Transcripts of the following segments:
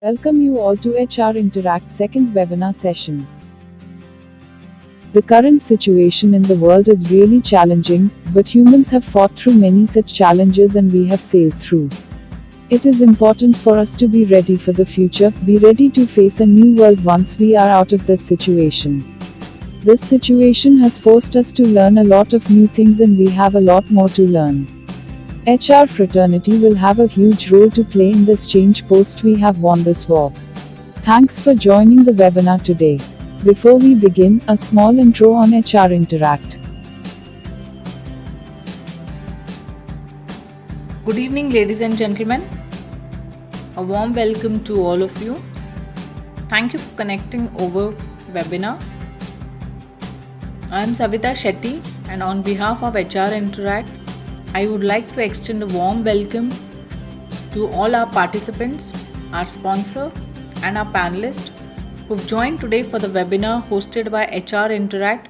Welcome you all to HR Interact second webinar session. The current situation in the world is really challenging, but humans have fought through many such challenges and we have sailed through. It is important for us to be ready for the future, be ready to face a new world once we are out of this situation. This situation has forced us to learn a lot of new things and we have a lot more to learn. HR fraternity will have a huge role to play in this change post we have won this war. Thanks for joining the webinar today. Before we begin, a small intro on HR Interact. Good evening, ladies and gentlemen. A warm welcome to all of you. Thank you for connecting over webinar. I am Savita Shetty, and on behalf of HR Interact, I would like to extend a warm welcome to all our participants, our sponsor, and our panelists who've joined today for the webinar hosted by HR Interact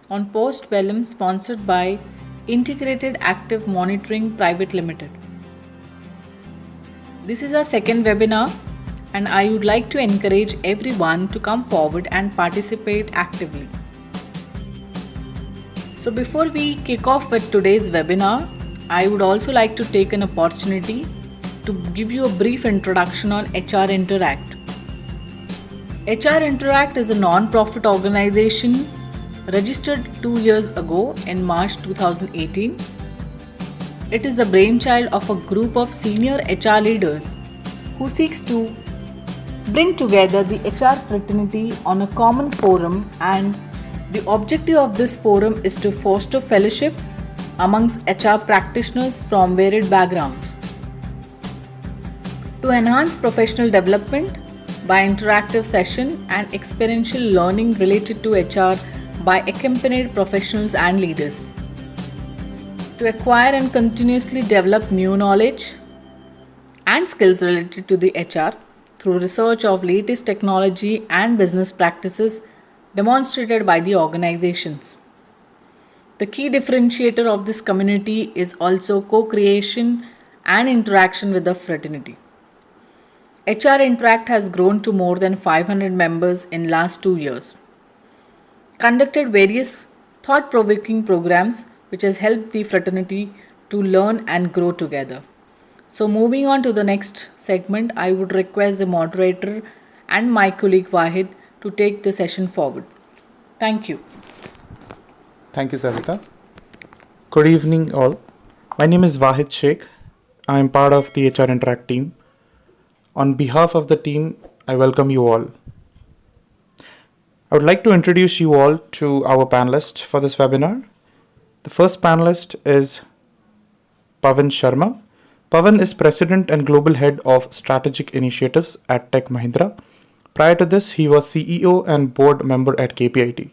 on Post Bellum, sponsored by Integrated Active Monitoring Private Limited. This is our second webinar, and I would like to encourage everyone to come forward and participate actively. So before we kick off with today's webinar, I would also like to take an opportunity to give you a brief introduction on HR Interact. HR Interact is a non-profit organization registered 2 years ago in March 2018. It is the brainchild of a group of senior HR leaders who seeks to bring together the HR fraternity on a common forum, and the objective of this forum is to foster fellowship amongst HR practitioners from varied backgrounds, to enhance professional development by interactive session and experiential learning related to HR by accompanied professionals and leaders, to acquire and continuously develop new knowledge and skills related to the HR through research of latest technology and business practices demonstrated by the organizations. The key differentiator of this community is also co-creation and interaction with the fraternity. HR Interact has grown to more than 500 members in last 2 years, conducted various thought-provoking programs which has helped the fraternity to learn and grow together. So moving on to the next segment, I would request the moderator and my colleague Wahid to take the session forward. Thank you. Thank you, Savita. Good evening, all. My name is Wahid Sheikh. I am part of the HR Interact team. On behalf of the team, I welcome you all. I would like to introduce you all to our panelists for this webinar. The first panelist is Pawan Sharma. Pawan is President and Global Head of Strategic Initiatives at Tech Mahindra. Prior to this, he was CEO and board member at KPIT.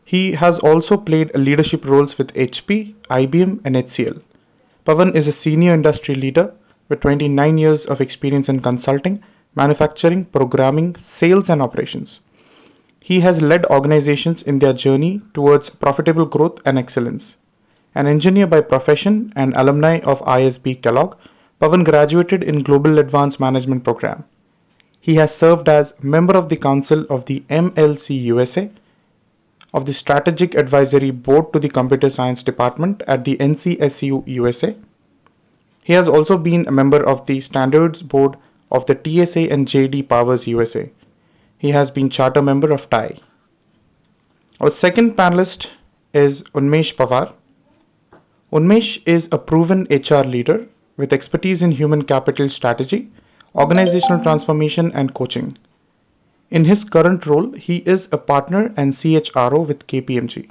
He has also played leadership roles with HP, IBM, and HCL. Pawan is a senior industry leader with 29 years of experience in consulting, manufacturing, programming, sales, and operations. He has led organizations in their journey towards profitable growth and excellence. An engineer by profession and alumni of ISB Kellogg, Pawan graduated in Global Advanced Management Program. He has served as member of the Council of the MLC USA, of the Strategic Advisory Board to the Computer Science Department at the NCSU USA. He has also been a member of the Standards Board of the TSA and JD Powers USA. He has been charter member of TIE. Our second panelist is Unmesh Pawar. Unmesh is a proven HR leader with expertise in human capital strategy, organizational transformation, and coaching. In his current role, he is a partner and CHRO with KPMG.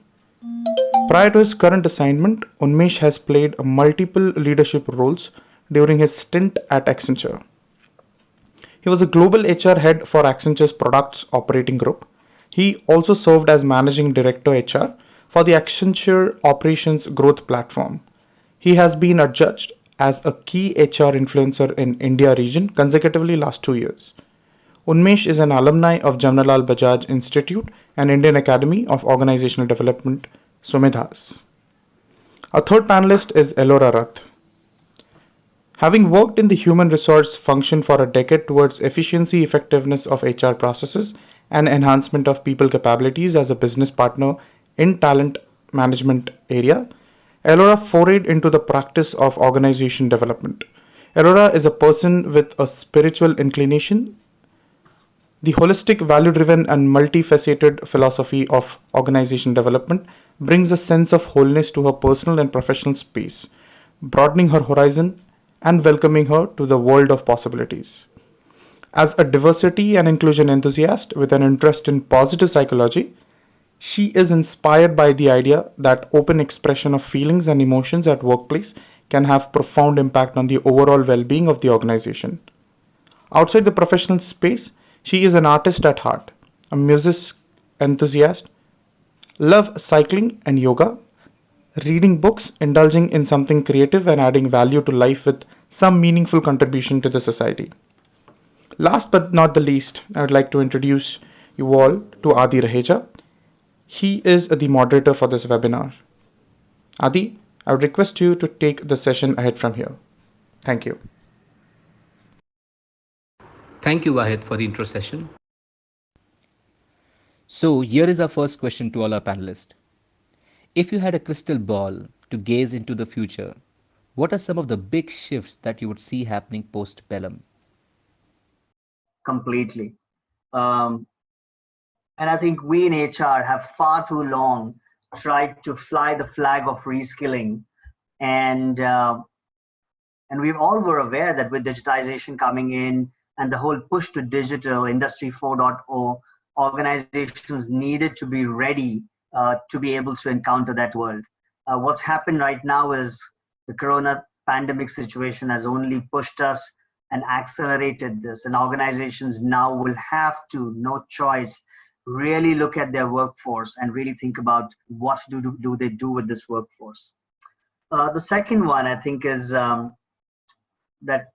Prior to his current assignment, Unmesh has played multiple leadership roles during his stint at Accenture. He was a global HR head for Accenture's Products Operating Group. He also served as Managing Director HR for the Accenture Operations Growth Platform. He has been adjudged as a key HR influencer in India region consecutively last 2 years. Unmesh is an alumni of Jamnalal Bajaj Institute and Indian Academy of Organizational Development, Sumedhas. Our third panelist is Elora Rath. Having worked in the human resource function for a decade towards efficiency effectiveness of HR processes and enhancement of people capabilities as a business partner in talent management area, Elora forayed into the practice of organization development. Elora is a person with a spiritual inclination. The holistic, value driven, and multifaceted philosophy of organization development brings a sense of wholeness to her personal and professional space, broadening her horizon and welcoming her to the world of possibilities. As a diversity and inclusion enthusiast with an interest in positive psychology, she is inspired by the idea that open expression of feelings and emotions at workplace can have profound impact on the overall well-being of the organization. Outside the professional space, she is an artist at heart, a music enthusiast, love cycling and yoga, reading books, indulging in something creative and adding value to life with some meaningful contribution to the society. Last but not the least, I would like to introduce you all to Adi Raheja. He is the moderator for this webinar. Adi, I would request you to take the session ahead from here. Thank you. Thank you, Wahid, for the intro session. So, here is our first question to all our panelists. If you had a crystal ball to gaze into the future, what are some of the big shifts that you would see happening post-Bellum? Completely. And I think we in HR have far too long tried to fly the flag of reskilling. And we all were aware that with digitization coming in and the whole push to digital, Industry 4.0, organizations needed to be ready to be able to encounter that world. What's happened right now is the corona pandemic situation has only pushed us and accelerated this. And organizations now will have to, no choice, really look at their workforce and really think about what do they do with this workforce. The second one, I think, is that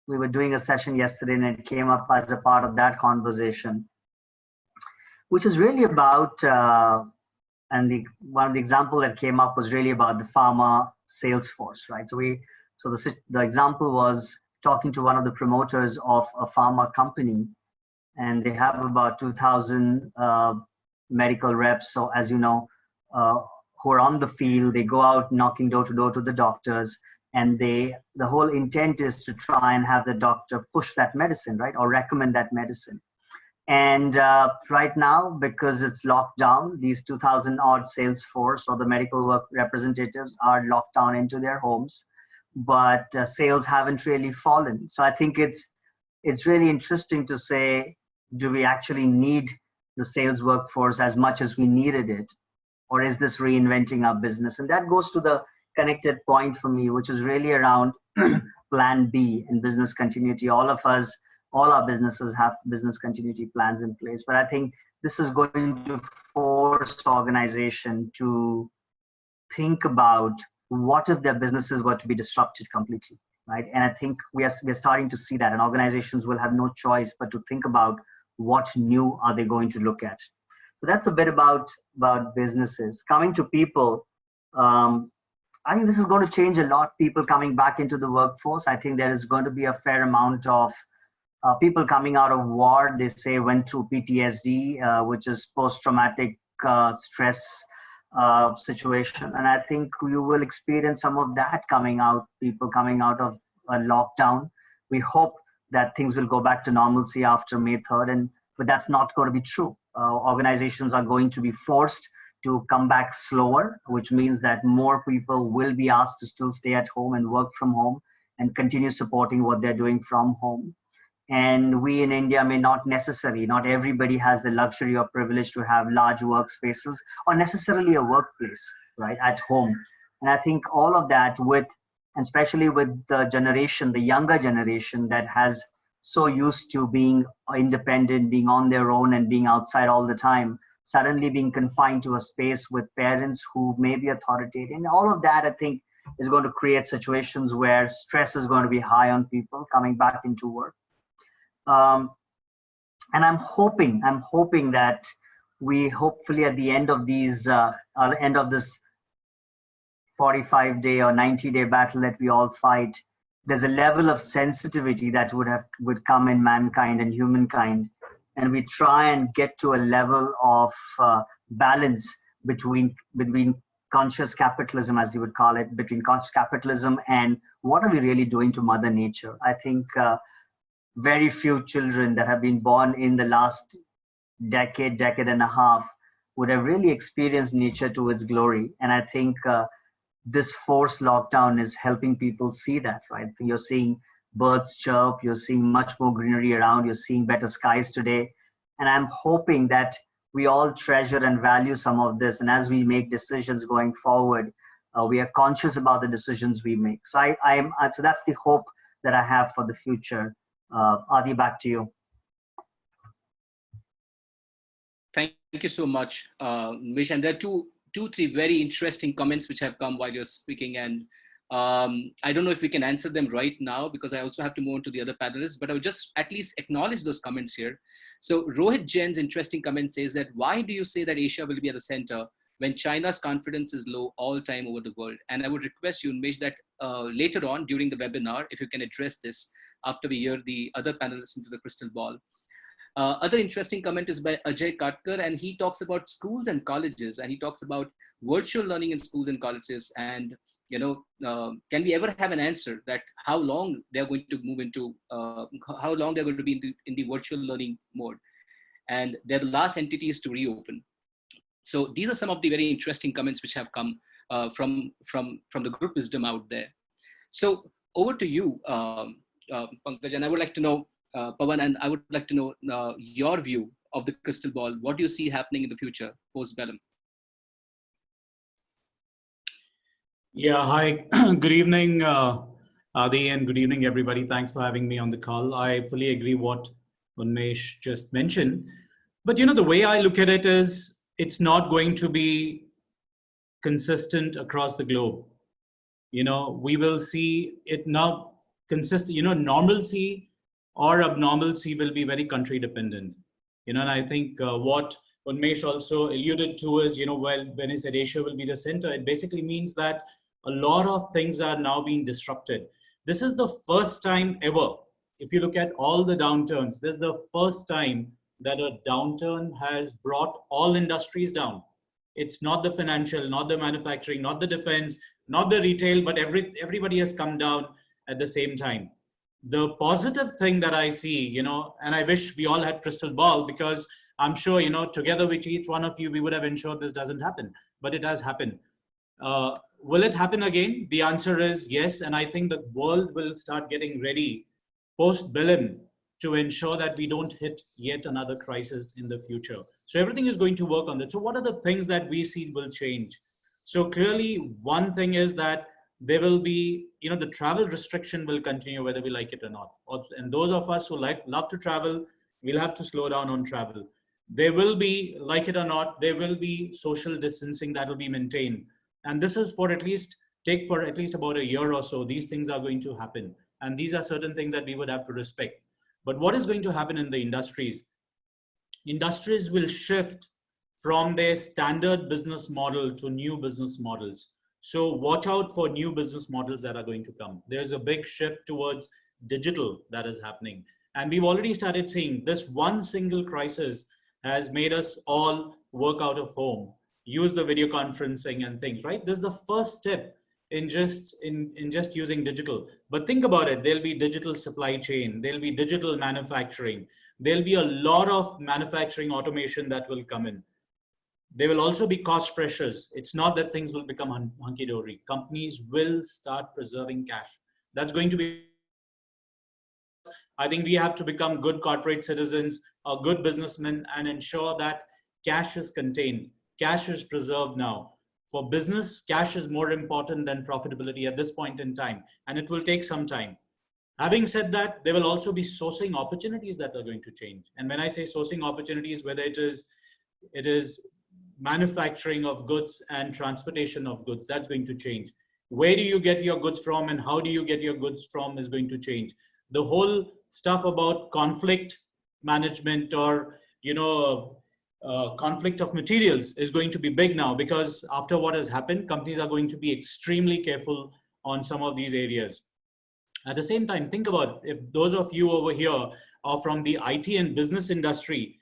we were doing a session yesterday and it came up as a part of that conversation, which is really about, one of the example that came up was really about the pharma sales force, right? So the example was talking to one of the promoters of a pharma company, and they have about 2,000 medical reps. So as you know, who are on the field, they go out knocking door to door to the doctors, and the whole intent is to try and have the doctor push that medicine, right, or recommend that medicine. And right now, because it's locked down, these 2,000 odd sales force or the medical work representatives are locked down into their homes, but sales haven't really fallen. So I think it's really interesting to say, do we actually need the sales workforce as much as we needed it? Or is this reinventing our business? And that goes to the connected point for me, which is really around plan B and business continuity. All our businesses have business continuity plans in place, but I think this is going to force organization to think about what if their businesses were to be disrupted completely, right? And I think we're starting to see that, and organizations will have no choice but to think about what new are they going to look at. So that's a bit about businesses. Coming to people, I think this is going to change a lot. People coming back into the workforce. I think there is going to be a fair amount of people coming out of war. They say went through PTSD, which is post-traumatic stress situation. And I think you will experience some of that coming out, people coming out of a lockdown. We hope that things will go back to normalcy after May 3rd, but that's not going to be true. Organizations are going to be forced to come back slower, which means that more people will be asked to still stay at home and work from home and continue supporting what they're doing from home. And we in India may not everybody has the luxury or privilege to have large workspaces or necessarily a workplace, right, at home. And I think all of that and especially with the younger generation that has so used to being independent, being on their own and being outside all the time, suddenly being confined to a space with parents who may be authoritarian. All of that, I think, is going to create situations where stress is going to be high on people coming back into work. And I'm hoping that we hopefully at the end of this 45-day or 90-day battle that we all fight, there's a level of sensitivity that would come in mankind and humankind, and we try and get to a level of balance between conscious capitalism, as you would call it, between conscious capitalism and what are we really doing to Mother Nature. I think very few children that have been born in the last decade and a half would have really experienced nature to its glory. And I think this forced lockdown is helping people see that, right? You're seeing birds chirp, you're seeing much more greenery around, you're seeing better skies today. And I'm hoping that we all treasure and value some of this. And as we make decisions going forward, we are conscious about the decisions we make. So so that's the hope that I have for the future. Adi, back to you. Thank you so much, Vish. And there are three very interesting comments which have come while you're speaking. And I don't know if we can answer them right now because I also have to move on to the other panelists, but I would just at least acknowledge those comments here. So Rohit Jain's interesting comment says that, why do you say that Asia will be at the center when China's confidence is low all time over the world? And I would request you, Unmesh, that later on during the webinar, if you can address this after we hear the other panelists into the crystal ball. Other interesting comment is by Ajay Katkar, and he talks about schools and colleges, and he talks about virtual learning in schools and colleges. And can we ever have an answer that how long they're going to move into, how long they're going to be in the virtual learning mode? And they're the last entities to reopen. So these are some of the very interesting comments which have come from the group wisdom out there. So over to you, Pankaj, and I would like to know, Pawan, and I would like to know your view of the crystal ball. What do you see happening in the future, post-Bellum? Yeah, hi, good evening, Adi, and good evening, everybody. Thanks for having me on the call. I fully agree what Unmesh just mentioned. But the way I look at it is, it's not going to be consistent across the globe. We will see it now consistent, normalcy or abnormalcy will be very country dependent. And I think what Unmesh also alluded to is, when he said Asia will be the center, it basically means that a lot of things are now being disrupted. This is the first time ever, if you look at all the downturns, this is the first time that a downturn has brought all industries down. It's not the financial, not the manufacturing, not the defense, not the retail, but everybody has come down at the same time. The positive thing that I see, and I wish we all had crystal ball, because I'm sure, together with each one of you, we would have ensured this doesn't happen, but it has happened. Will it happen again? The answer is yes. And I think the world will start getting ready post Bellum to ensure that we don't hit yet another crisis in the future. So everything is going to work on that. So what are the things that we see will change? So clearly, one thing is that there will be, the travel restriction will continue whether we like it or not. And those of us who love to travel, we'll have to slow down on travel. There will be, like it or not, there will be social distancing that will be maintained. And this is for at least about a year or so. These things are going to happen. And these are certain things that we would have to respect. But what is going to happen in the industries? Industries will shift from their standard business model to new business models. So watch out for new business models that are going to come. There's a big shift towards digital that is happening. And we've already started seeing this one single crisis has made us all work out of home, use the video conferencing and things, right? This is the first step in just using digital. But think about it, there'll be digital supply chain, there'll be digital manufacturing, there'll be a lot of manufacturing automation that will come in. There will also be cost pressures. It's not that things will become hunky-dory. Companies will start preserving cash. That's going to be, I think we have to become good corporate citizens, or good businessmen, and ensure that cash is contained. Cash is preserved now. For business, cash is more important than profitability at this point in time, and it will take some time. Having said that, there will also be sourcing opportunities that are going to change. And when I say sourcing opportunities, whether it is manufacturing of goods and transportation of goods, that's going to change. Where do you get your goods from and how do you get your goods from is going to change. The whole stuff about conflict management or, conflict of materials is going to be big now, because after what has happened, companies are going to be extremely careful on some of these areas. At the same time, think about if those of you over here are from the IT and business industry,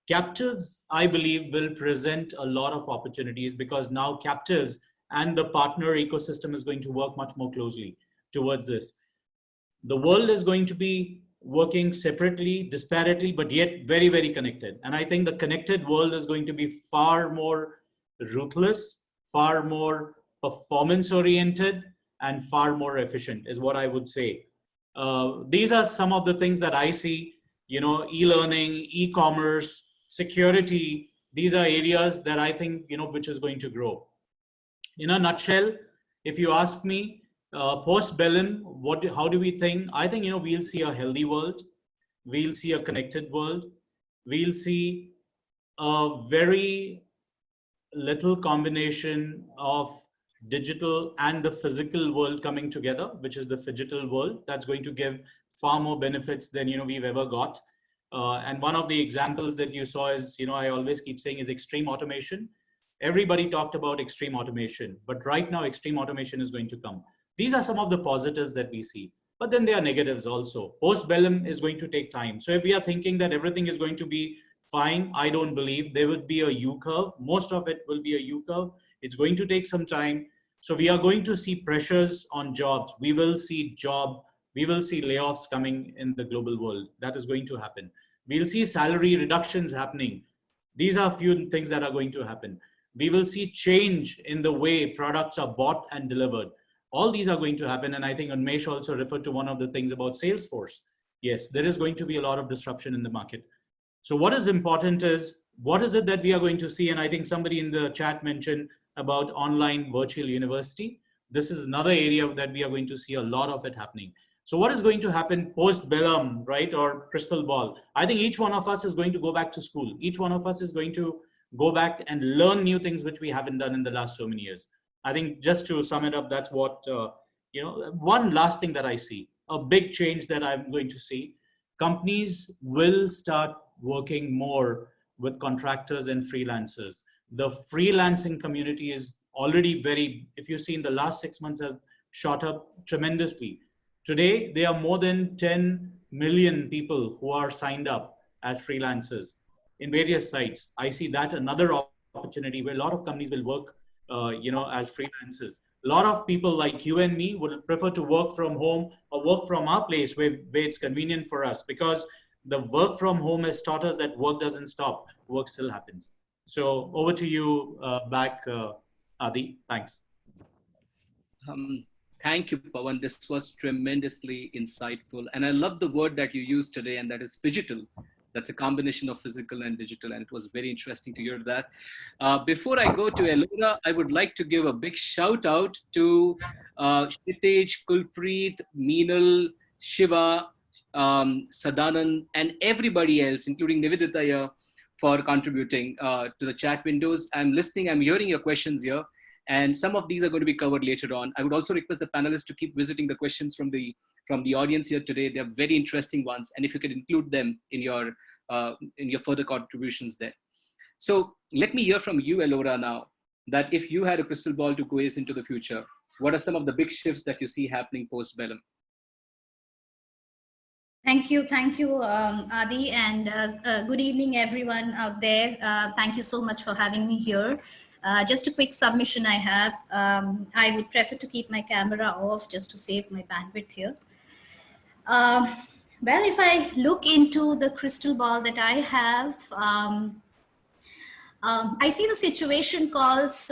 captives, I believe, will present a lot of opportunities because now captives and the partner ecosystem is going to work much more closely towards this. The world is going to be working separately, disparately, but yet very, very connected. And I think the connected world is going to be far more ruthless, far more performance oriented, and far more efficient is what I would say. These are some of the things that I see, e-learning, e-commerce, security. These are areas that I think, which is going to grow. In a nutshell, if you ask me, post Bellum, how do we think? I think, we'll see a healthy world. We'll see a connected world. We'll see a very little combination of digital and the physical world coming together, which is the phygital world. That's going to give far more benefits than, we've ever got. And one of the examples that you saw is, I always keep saying is extreme automation. Everybody talked about extreme automation, but right now extreme automation is going to come. These are some of the positives that we see, but then there are negatives also. Post Bellum is going to take time. So if we are thinking that everything is going to be fine, I don't believe. There would be a U-curve. Most of it will be a U-curve. It's going to take some time. So we are going to see pressures on jobs. We will see layoffs coming in the global world. That is going to happen. We'll see salary reductions happening. These are a few things that are going to happen. We will see change in the way products are bought and delivered. All these are going to happen. And I think Unmesh also referred to one of the things about Salesforce. Yes, there is going to be a lot of disruption in the market. So what is important is, what is it that we are going to see? And I think somebody in the chat mentioned about online virtual university. This is another area that we are going to see a lot of it happening. So what is going to happen post Bellum, right? Or crystal ball? I think each one of us is going to go back to school. Each one of us is going to go back and learn new things which we haven't done in the last so many years. I think just to sum it up, that's what, one last thing that I see, a big change that I'm going to see. Companies will start working more with contractors and freelancers. The freelancing community is already if you see in the last 6 months have shot up tremendously. Today, there are more than 10 million people who are signed up as freelancers in various sites. I see that another opportunity where a lot of companies will work, as freelancers. A lot of people like you and me would prefer to work from home or work from our place where it's convenient for us, because the work from home has taught us that work doesn't stop, work still happens. So over to you back, Adi, thanks. Thank you, Pawan. This was tremendously insightful. And I love the word that you used today, and that is phygital. That's a combination of physical and digital, and it was very interesting to hear that. Before I go to Elora, I would like to give a big shout out to Kshitij, Kulpreet, Meenal, Shiva, Sadanand, and everybody else, including Nivedita here, for contributing to the chat windows. I'm listening, I'm hearing your questions here, and some of these are going to be covered later on. I would also request the panelists to keep visiting the questions from the audience here today. They're very interesting ones, and if you could include them in your further contributions there. So let me hear from you, Elora, now, that if you had a crystal ball to gaze into the future, what are some of the big shifts that you see happening post-Bellum? Thank you, Adi, and good evening, everyone out there. Thank you so much for having me here. Just a quick submission I have. I would prefer to keep my camera off just to save my bandwidth here. Well, if I look into the crystal ball that I have, I see the situation calls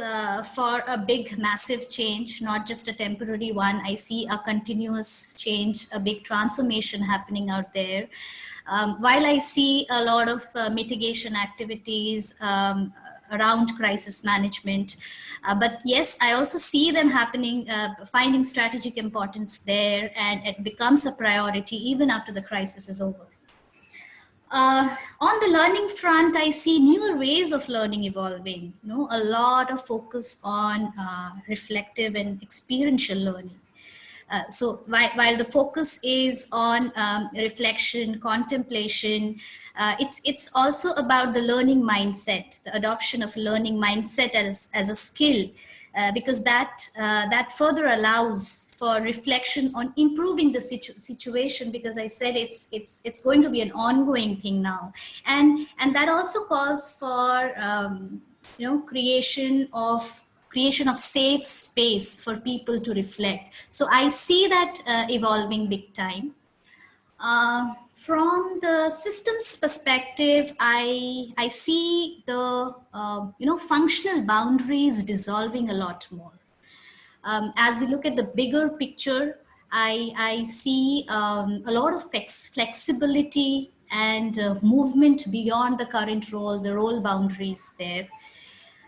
for a big, massive change, not just a temporary one. I see a continuous change, a big transformation happening out there. While I see a lot of mitigation activities around crisis management, but yes, I also see them happening, finding strategic importance there, and it becomes a priority even after the crisis is over. On the learning front, I see newer ways of learning evolving. A lot of focus on reflective and experiential learning. So while the focus is on reflection, contemplation, it's also about the learning mindset, the adoption of learning mindset as a skill, because that further allows for reflection on improving the situation, because I said it's going to be an ongoing thing now, and that also calls for creation of safe space for people to reflect. So I see that evolving big time. From the systems perspective, I see the functional boundaries dissolving a lot more. As we look at the bigger picture, I see a lot of flexibility and movement beyond the current role, the role boundaries there.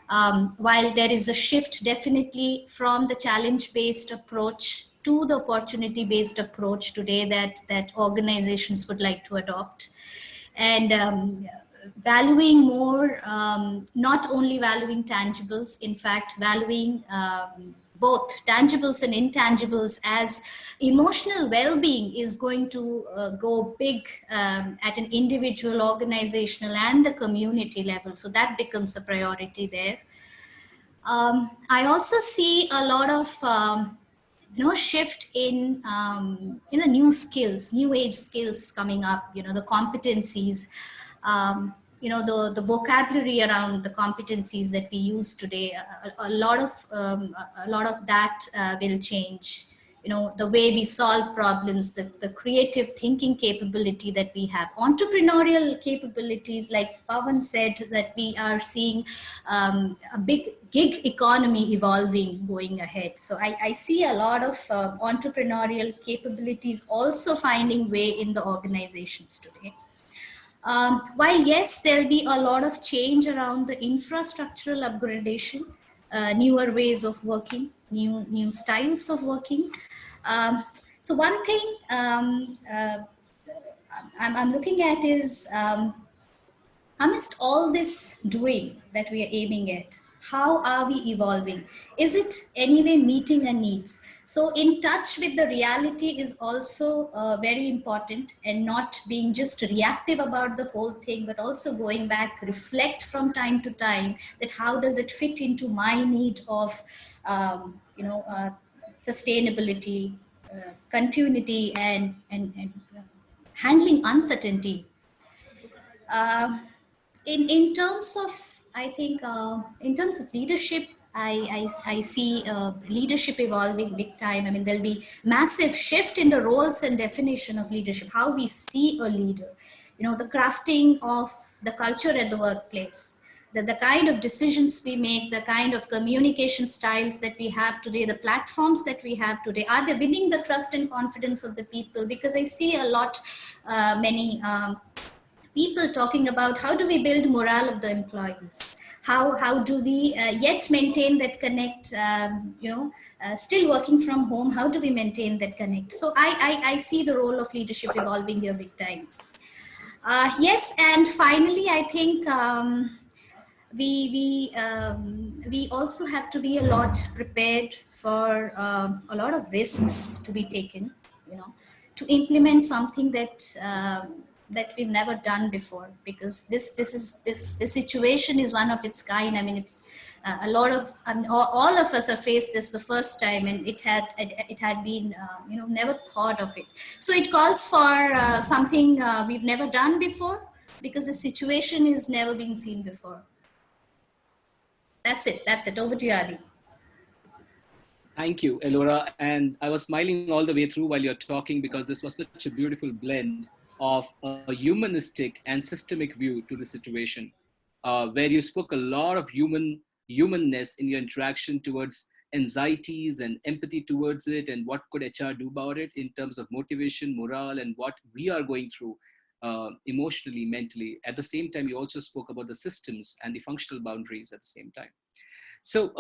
While there is a shift definitely from the challenge-based approach to the opportunity-based approach today that organizations would like to adopt, and valuing more, not only valuing tangibles, in fact, valuing both tangibles and intangibles, as emotional well-being is going to go big at an individual, organizational, and the community level. So that becomes a priority there. I also see a lot of shift in the new skills, new age skills coming up. The competencies, the vocabulary around the competencies that we use today. A lot of that will change. The way we solve problems, the creative thinking capability that we have, entrepreneurial capabilities, like Pawan said, that we are seeing a big gig economy evolving going ahead. So I see a lot of entrepreneurial capabilities also finding way in the organizations today. While yes, there'll be a lot of change around the infrastructural upgradation, newer ways of working, new styles of working. So one thing I'm looking at is, amidst all this doing that we are aiming at, how are we evolving? Is it anyway meeting a needs? So in touch with the reality is also very important, and not being just reactive about the whole thing, but also going back, reflect from time to time that how does it fit into my need of sustainability, continuity, and handling uncertainty. In terms of, I think, in terms of leadership, I see leadership evolving big time. I mean, there'll be massive shift in the roles and definition of leadership, how we see a leader, the crafting of the culture at the workplace, the kind of decisions we make, the kind of communication styles that we have today, the platforms that we have today, are they winning the trust and confidence of the people? Because I see a lot, many people talking about how do we build morale of the employees, how do we yet maintain that connect, still working from home, how do we maintain that connect? So I see the role of leadership evolving here big time. Yes, and finally, I think we also have to be a lot prepared for a lot of risks to be taken, to implement something that we've never done before, because this situation is one of its kind. I mean, it's a lot of, all of us have faced this the first time, and it had been never thought of it. So it calls for something we've never done before, because the situation is never been seen before. That's it. Over to you, Ali. Thank you, Elora. And I was smiling all the way through while you're talking, because this was such a beautiful blend of a humanistic and systemic view to the situation, where you spoke a lot of humanness in your interaction towards anxieties and empathy towards it, and what could HR do about it in terms of motivation, morale, and what we are going through emotionally, mentally. At the same time, you also spoke about the systems and the functional boundaries at the same time. So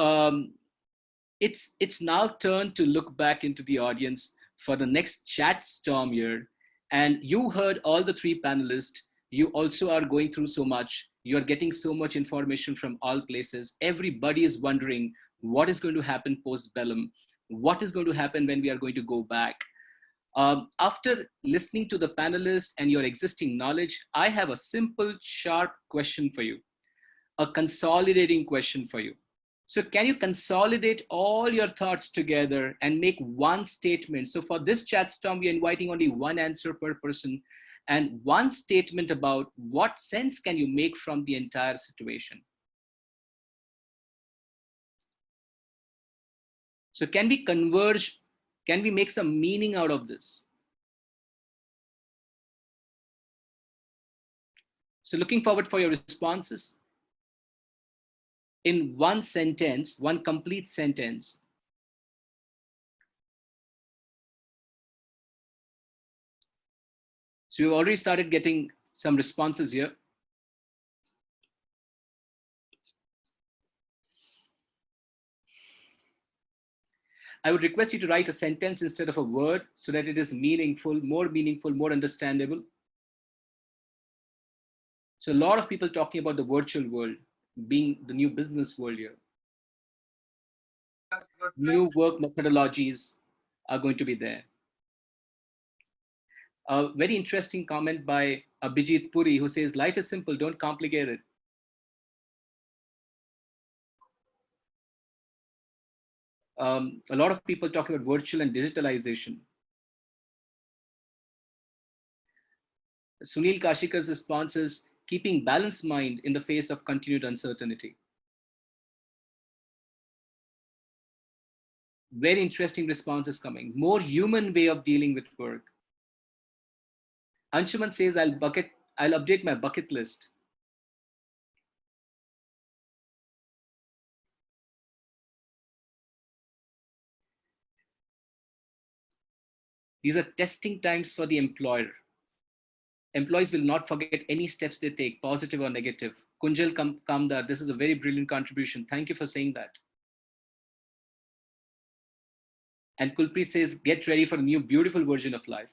it's now turned to look back into the audience for the next chat storm here. And you heard all the three panelists. You also are going through so much. You're getting so much information from all places. Everybody is wondering what is going to happen post-Bellum. What is going to happen when we are going to go back? After listening to the panelists and your existing knowledge, I have a simple, sharp question for you, a consolidating question for you. So can you consolidate all your thoughts together and make one statement? So for this chat storm, we're inviting only one answer per person and one statement about what sense can you make from the entire situation. So can we converge? Can we make some meaning out of this? So looking forward for your responses. In one sentence, one complete sentence. So we've already started getting some responses here. I would request you to write a sentence instead of a word so that it is meaningful, more understandable. So a lot of people talking about the virtual world being the new business world here. New work methodologies are going to be there. A very interesting comment by Abhijit Puri, who says, life is simple, don't complicate it. A lot of people talking about virtual and digitalization. Sunil Kashikar's response is keeping balanced mind in the face of continued uncertainty. Very interesting responses coming. More human way of dealing with work. Anshuman says, I'll update my bucket list. These are testing times for the employer. Employees will not forget any steps they take, positive or negative. Kunjal Kamdar, this is a very brilliant contribution. Thank you for saying that. And Kulpreet says, get ready for a new beautiful version of life.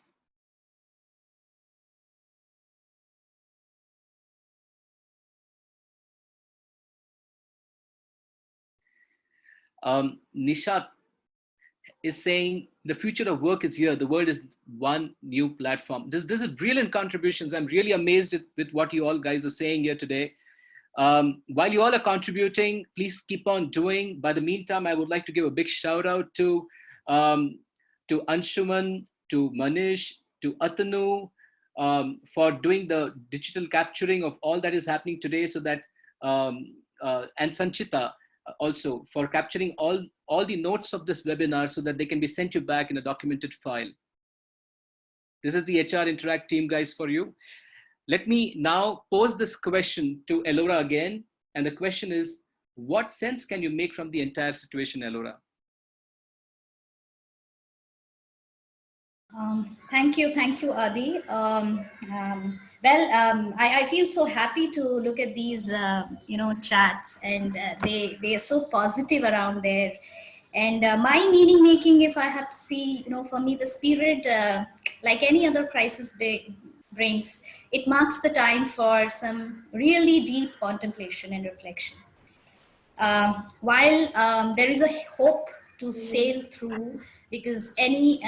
Nishat is saying the future of work is here. The world is one new platform. This is brilliant contributions. I'm really amazed with what you all guys are saying here today. While you all are contributing, please keep on doing. By the meantime, I would like to give a big shout out to Anshuman, to Manish, to Atanu, for doing the digital capturing of all that is happening today, so that and Sanchita also for capturing all the notes of this webinar so that they can be sent you back in a documented file. This is the HR Interact team, guys, for you. Let me now pose this question to Elora again. And the question is, what sense can you make from the entire situation, Elora? Thank you, Adi. I feel so happy to look at these, chats, and they are so positive around there. And my meaning making, if I have to see, for me, the spirit, like any other crisis brings, it marks the time for some really deep contemplation and reflection. While there is a hope to sail through, because any,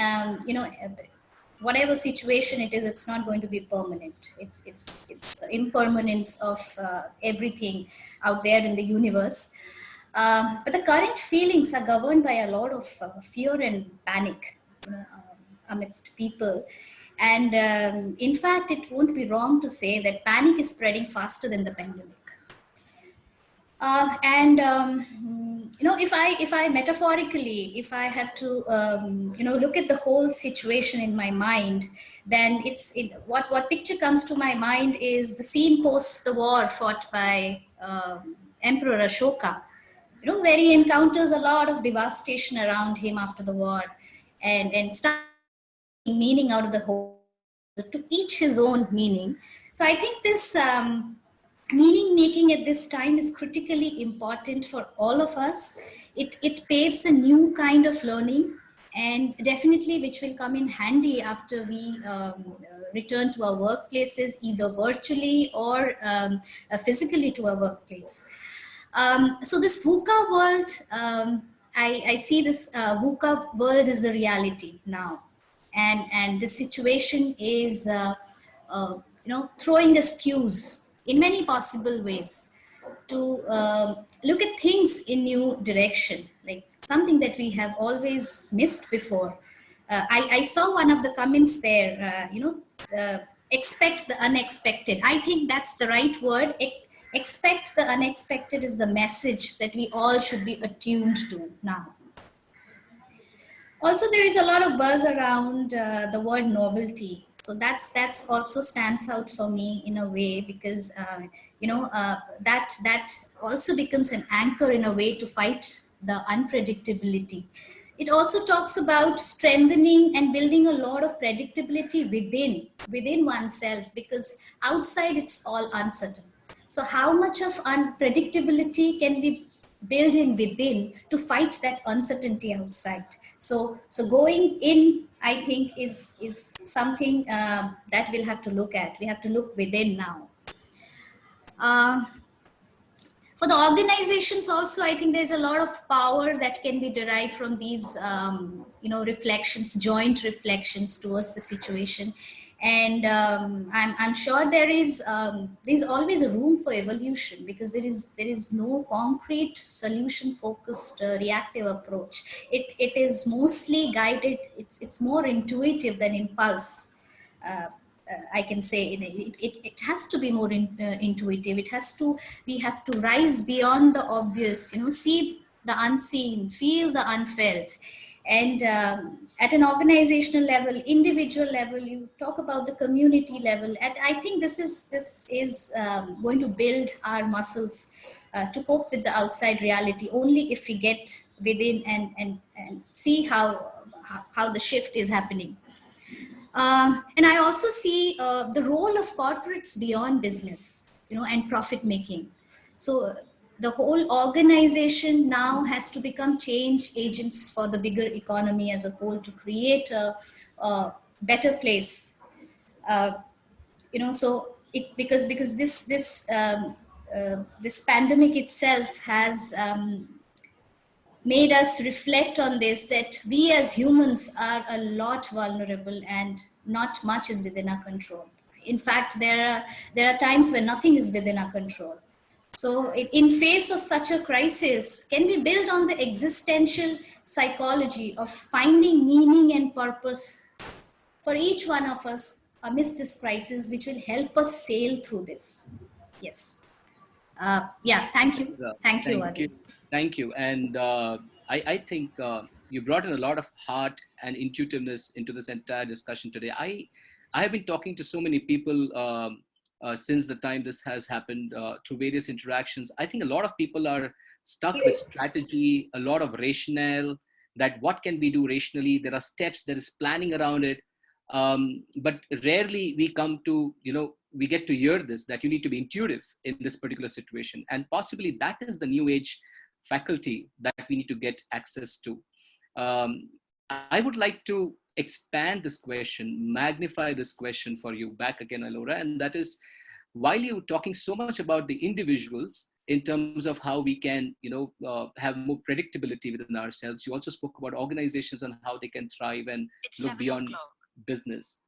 whatever situation it is, it's not going to be permanent. It's the impermanence of everything out there in the universe. But the current feelings are governed by a lot of fear and panic amidst people. And in fact, it won't be wrong to say that panic is spreading faster than the pandemic. If I metaphorically, if I have to, look at the whole situation in my mind, then what picture comes to my mind is the scene post the war fought by Emperor Ashoka, where he encounters a lot of devastation around him after the war, and start meaning out of the whole, to each his own meaning. So I think this meaning making at this time is critically important for all of us. It paves a new kind of learning, and definitely which will come in handy after we return to our workplaces, either virtually or physically to our workplace. So this VUCA world, I see this VUCA world is the reality now, and the situation is throwing us cues in many possible ways to look at things in new direction, like something that we have always missed before. I saw one of the comments there, expect the unexpected. I think that's the right word. Expect the unexpected is the message that we all should be attuned to now. Also, there is a lot of buzz around the word novelty. So that's also stands out for me in a way, because that also becomes an anchor in a way to fight the unpredictability. It also talks about strengthening and building a lot of predictability within oneself, because outside it's all uncertain. So how much of unpredictability can we build in within to fight that uncertainty outside? So going in, I think, is something that we'll have to look at. We have to look within now. For the organizations also, I think there's a lot of power that can be derived from these, reflections, joint reflections towards the situation. And I'm sure there's always a room for evolution, because there is no concrete solution focused reactive approach. It is mostly guided. It's more intuitive than impulse. I can say it has to be more intuitive. We have to rise beyond the obvious, see the unseen, feel the unfelt. And at an organizational level, individual level, you talk about the community level. And I think this is going to build our muscles to cope with the outside reality only if we get within and see how the shift is happening. And I also see the role of corporates beyond business, and profit making. So the whole organization now has to become change agents for the bigger economy as a whole, to create a better place. So because this pandemic itself has made us reflect on this, that we as humans are a lot vulnerable and not much is within our control. In fact, there are times when nothing is within our control. So in face of such a crisis, can we build on the existential psychology of finding meaning and purpose for each one of us amidst this crisis, which will help us sail through this? Yes. Thank you. Thank you. Thank you. And I think you brought in a lot of heart and intuitiveness into this entire discussion today. I have been talking to so many people since the time this has happened through various interactions. I think a lot of people are stuck with strategy, a lot of rationale, that what can we do rationally? There are steps, there is planning around it. But rarely we come to, we get to hear this, that you need to be intuitive in this particular situation. And possibly that is the new age faculty that we need to get access to. I would like to expand this question, magnify this question for you back again, Alora, and that is, while you're talking so much about the individuals in terms of how we can, have more predictability within ourselves, you also spoke about organizations and how they can thrive and look beyond business.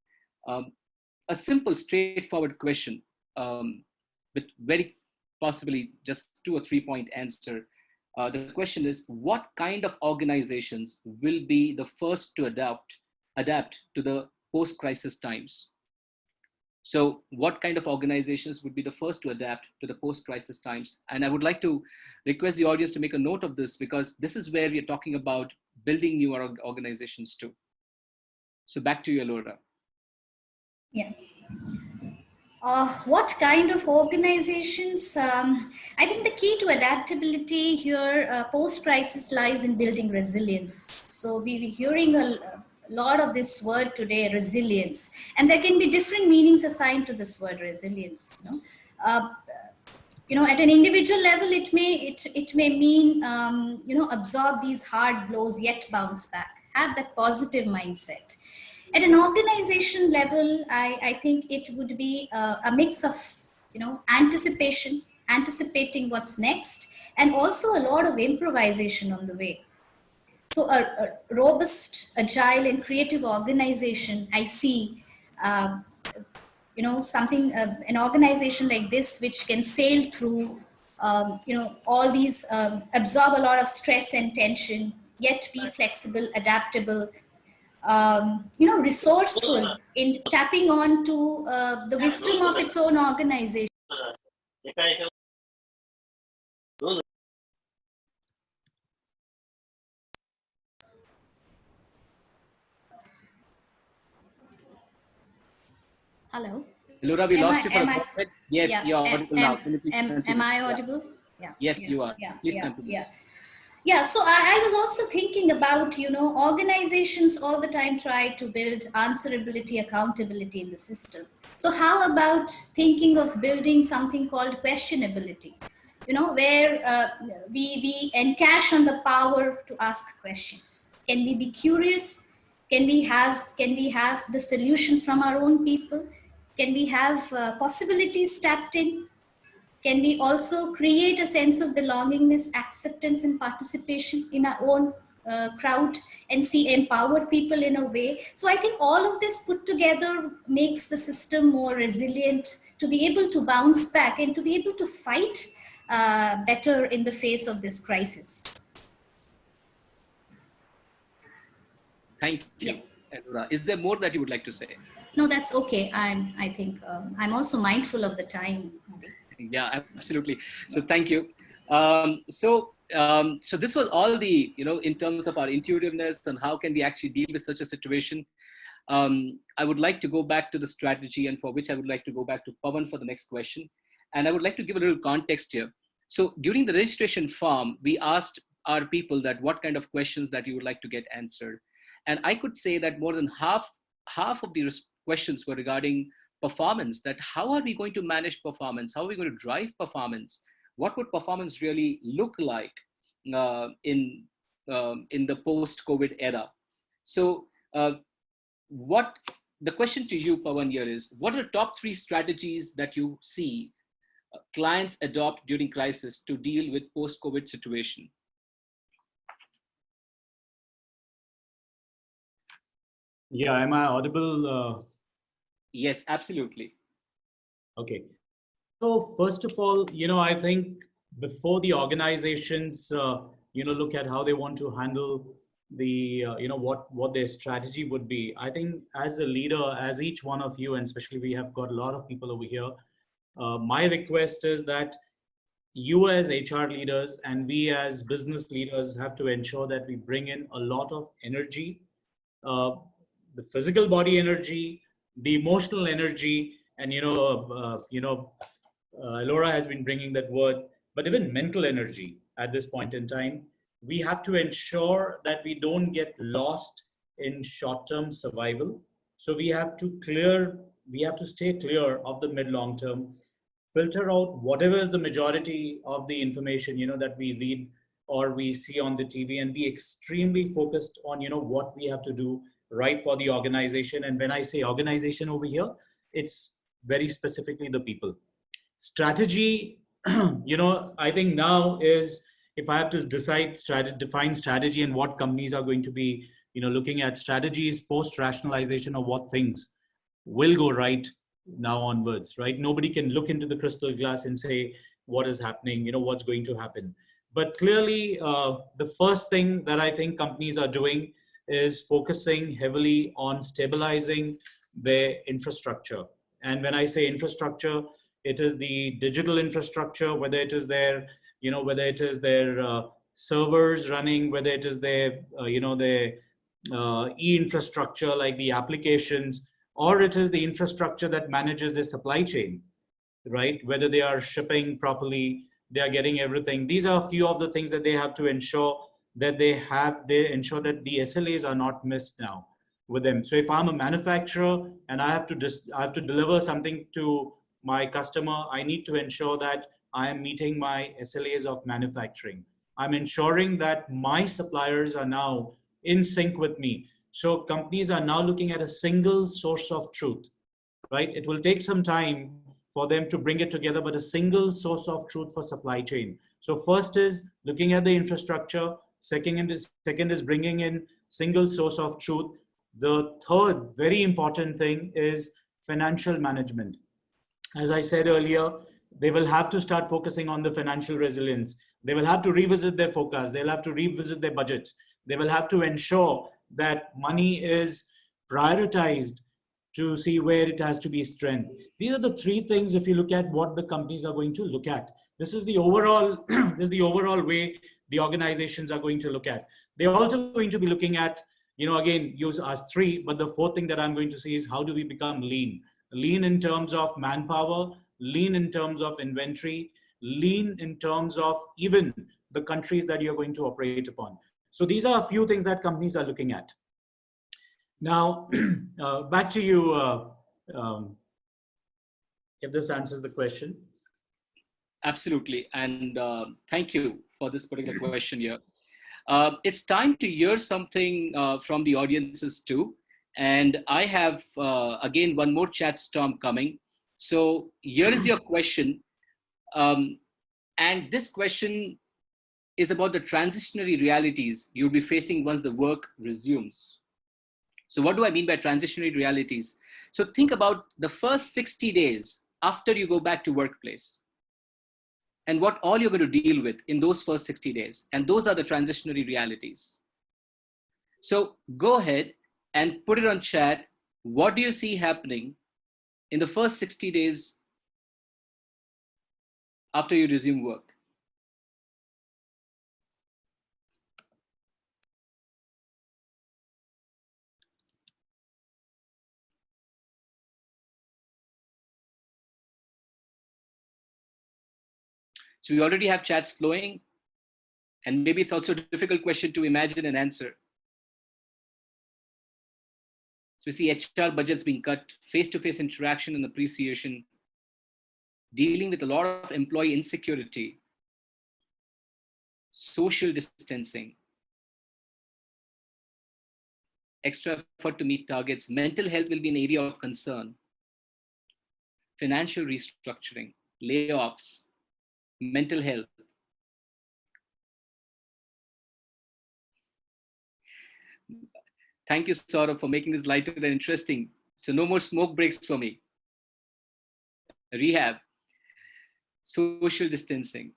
A simple, straightforward question, with very possibly just 2 or 3 point answer. The question is, what kind of organizations will be the first to adapt to the post-crisis times? So what kind of organizations would be the first to adapt to the post-crisis times? And I would like to request the audience to make a note of this, because this is where we're talking about building new organizations too. So back to you, Alora. Yeah. What kind of organizations? I think the key to adaptability here, post-crisis, lies in building resilience. So we're hearing a lot of this word today, resilience, and there can be different meanings assigned to this word resilience. At an individual level, it may mean absorb these hard blows yet bounce back. Have that positive mindset. At an organization level, I think it would be a mix of, anticipating what's next, and also a lot of improvisation on the way. So a robust, agile, and creative organization, I see, something, an organization like this, which can sail through, all these, absorb a lot of stress and tension, yet be flexible, adaptable, resourceful in tapping on to the wisdom of its own organization. Hello. Laura, we Am lost I, you for a am I, moment. Yes, yeah, you're audible now. Can you please am continue? I Yeah. audible? Yeah. Yes, Yeah. you are. Yeah. Please Yeah. continue. Yeah. Yeah, so I was also thinking about, organizations all the time try to build answerability, accountability in the system. So how about thinking of building something called questionability, where we encash on the power to ask questions. Can we be curious? Can we have the solutions from our own people? Can we have possibilities tapped in? Can we also create a sense of belongingness, acceptance, and participation in our own crowd, and empower people in a way? So I think all of this put together makes the system more resilient to be able to bounce back and to be able to fight better in the face of this crisis. Thank you, Laura. Is there more that you would like to say? No, that's okay. I think I'm also mindful of the time. Yeah, absolutely. So thank you. So this was all the, in terms of our intuitiveness and how can we actually deal with such a situation. I would like to go back to the strategy, and for which I would like to go back to Pawan for the next question. And I would like to give a little context here. So during the registration form, we asked our people that what kind of questions that you would like to get answered. And I could say that more than half of the questions were regarding performance, that how are we going to manage performance? How are we going to drive performance? What would performance really look like in the post-COVID era? So what the question to you, Pawan, here is, what are the top 3 strategies that you see clients adopt during crisis to deal with post-COVID situation? Yeah, am I audible? Yes, absolutely. Okay. So first of all, I think before the organizations, look at how they want to handle the, what their strategy would be. I think as a leader, as each one of you, and especially we have got a lot of people over here, my request is that you as HR leaders and we as business leaders have to ensure that we bring in a lot of energy, the physical body energy, the emotional energy, and Laura has been bringing that word, but even mental energy at this point in time. We have to ensure that we don't get lost in short-term survival. So we have to stay clear of the mid-long term, filter out whatever is the majority of the information, that we read or we see on the TV, and be extremely focused on, what we have to do right for the organization. And when I say organization over here, it's very specifically the people. Strategy, I think now is, if I have to define strategy and what companies are going to be, looking at, strategies post rationalization of what things will go right now onwards, right? Nobody can look into the crystal glass and say what is happening, what's going to happen. But clearly, the first thing that I think companies are doing is focusing heavily on stabilizing their infrastructure. And when I say infrastructure, it is the digital infrastructure, whether it is their, servers running, whether it is their, their e-infrastructure like the applications, or it is the infrastructure that manages the supply chain, right? Whether they are shipping properly, they are getting everything. These are a few of the things that they have to ensure that they ensure that the SLAs are not missed now with them. So if I'm a manufacturer and I have to deliver something to my customer, I need to ensure that I am meeting my SLAs of manufacturing. I'm ensuring that my suppliers are now in sync with me. So companies are now looking at a single source of truth, right? It will take some time for them to bring it together, but a single source of truth for supply chain. So first is looking at the infrastructure, Second is bringing in single source of truth. The third very important thing is financial management. As I said earlier, they will have to start focusing on the financial resilience. They will have to revisit their forecast. They'll have to revisit their budgets. They will have to ensure that money is prioritized to see where it has to be strength. These are the three things, if you look at what the companies are going to look at. This is the overall, this is the overall way the organizations are going to look at. They're also going to be looking at, again, use us three, but the fourth thing that I'm going to see is how do we become lean? Lean in terms of manpower, lean in terms of inventory, lean in terms of even the countries that you're going to operate upon. So these are a few things that companies are looking at. Now, back to you, if this answers the question. Absolutely. And thank you for this particular question here. It's time to hear something from the audiences too. And I have, again, one more chat storm coming. So here is your question. And this question is about the transitionary realities you'll be facing once the work resumes. So what do I mean by transitionary realities? So think about the first 60 days after you go back to workplace and what all you're going to deal with in those first 60 days. And those are the transitionary realities. So go ahead and put it on chat. What do you see happening in the first 60 days after you resume work? So we already have chats flowing, and maybe it's also a difficult question to imagine and answer. So we see HR budgets being cut, face-to-face interaction and appreciation, dealing with a lot of employee insecurity, social distancing, extra effort to meet targets. Mental health will be an area of concern, financial restructuring, layoffs, mental health. Thank you, Saurabh, for making this lighter and interesting. So no more smoke breaks for me. Rehab, social distancing,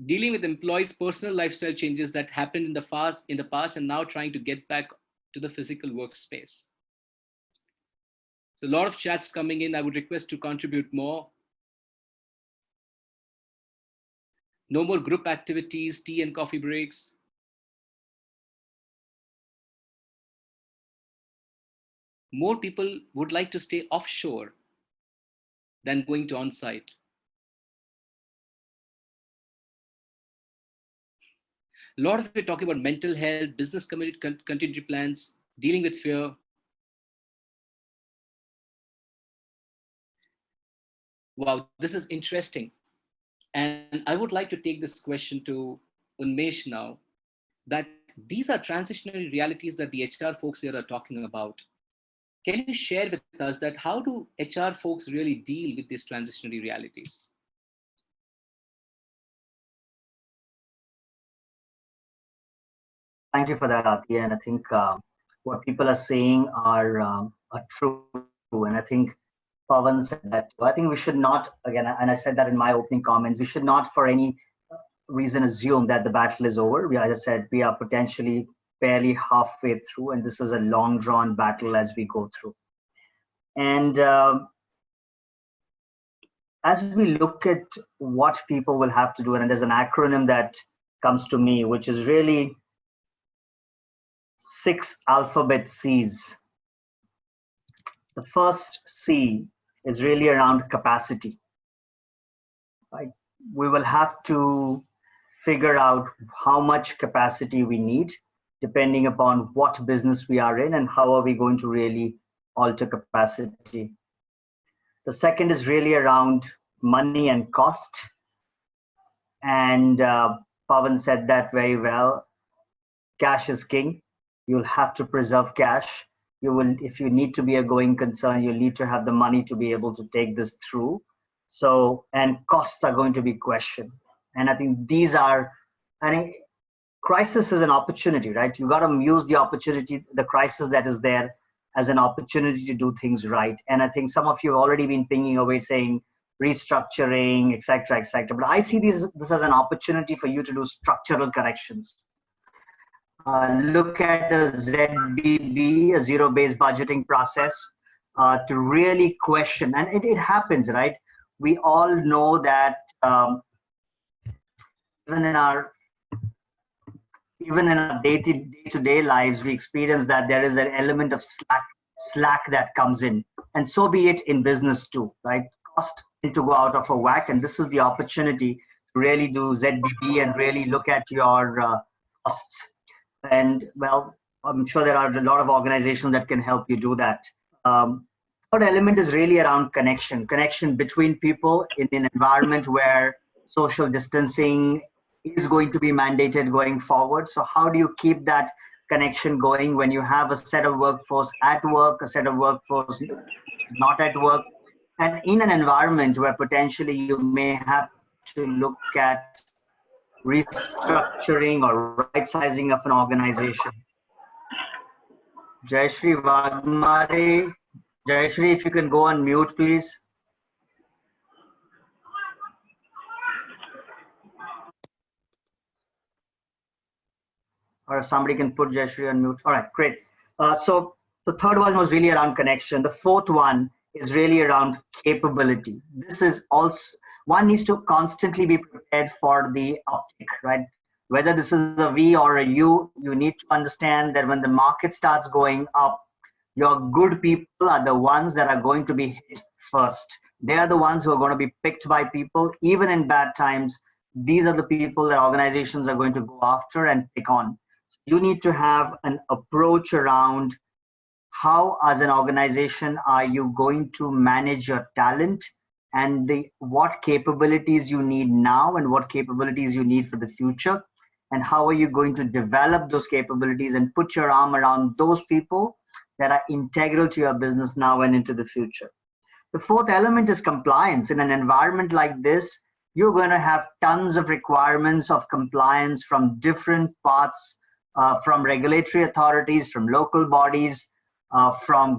dealing with employees' personal lifestyle changes that happened in the past and now trying to get back to the physical workspace. So a lot of chats coming in. I would request to contribute more. No more group activities, tea and coffee breaks. More people would like to stay offshore than going to on-site. A lot of it talking about mental health, business contingency plans, dealing with fear. Wow, this is interesting. And I would like to take this question to Unmesh now, that these are transitionary realities that the HR folks here are talking about. Can you share with us that how do HR folks really deal with these transitionary realities? Thank you for that, Ati. And I think what people are saying are true. And I think Pawan said that. I think we should not, again, and I said that in my opening comments, we should not for any reason assume that the battle is over. As I said, we are potentially barely halfway through, and this is a long drawn battle as we go through. And as we look at what people will have to do, and there's an acronym that comes to me, which is really 6 alphabet C's. The first C is really around capacity. Right? We will have to figure out how much capacity we need, depending upon what business we are in and how are we going to really alter capacity. The second is really around money and cost. And Pawan said that very well. Cash is king. You'll have to preserve cash. You will, if you need to be a going concern, you'll need to have the money to be able to take this through. So, and costs are going to be questioned. And I think these are Crisis is an opportunity, right? You got to use the opportunity, the crisis that is there, as an opportunity to do things right. And I think some of you have already been pinging away saying restructuring, etc., etc. But I see this as an opportunity for you to do structural corrections. Look at a ZBB, a zero-based budgeting process, to really question. And it happens, right? We all know that even in our day-to-day lives, we experience that there is an element of slack that comes in, and so be it in business too, right? Costs need to go out of a whack, and this is the opportunity to really do ZBB and really look at your costs. And well, I'm sure there are a lot of organizations that can help you do that. Third element is really around connection between people in an environment where social distancing is going to be mandated going forward. So how do you keep that connection going when you have a set of workforce at work, a set of workforce not at work, and in an environment where potentially you may have to look at restructuring or right sizing of an organization. Jayashree Vagmare, Jayashree, if you can go on mute, please. Or somebody can put Jayashree on mute. All right, great. So the third one was really around connection. The fourth one is really around capability. This is also, one needs to constantly be prepared for the uptick, right? Whether this is a V or a U, you need to understand that when the market starts going up, your good people are the ones that are going to be hit first. They are the ones who are going to be picked by people, even in bad times. These are the people that organizations are going to go after and pick on. You need to have an approach around how, as an organization, are you going to manage your talent, and what capabilities you need now and what capabilities you need for the future, and how are you going to develop those capabilities and put your arm around those people that are integral to your business now and into the future. The fourth element is compliance. In an environment like this, you're going to have tons of requirements of compliance from different parts, from regulatory authorities, from local bodies, from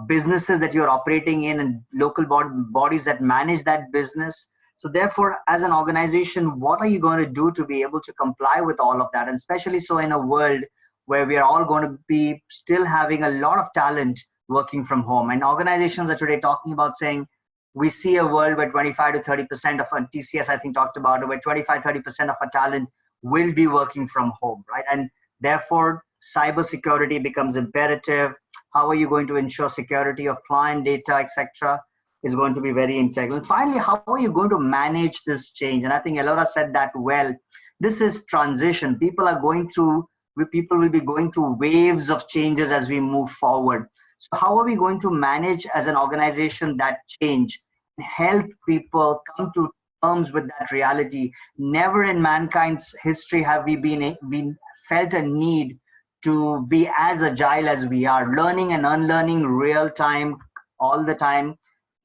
businesses that you're operating in, and local bodies that manage that business. So therefore, as an organization, what are you going to do to be able to comply with all of that? And especially so in a world where we are all going to be still having a lot of talent working from home. And organizations are today talking about saying, we see a world where 25 to 30% of our TCS, I think, talked about it, where 25-30% of our talent will be working from home, right? And therefore, cybersecurity becomes imperative. How are you going to ensure security of client data, etc., is going to be very integral. And finally, how are you going to manage this change? And I think Elora said that well. This is transition. People will be going through waves of changes as we move forward. So how are we going to manage as an organization that change, help people come to terms with that reality? Never in mankind's history have we been felt a need to be as agile as we are. Learning and unlearning real time, all the time,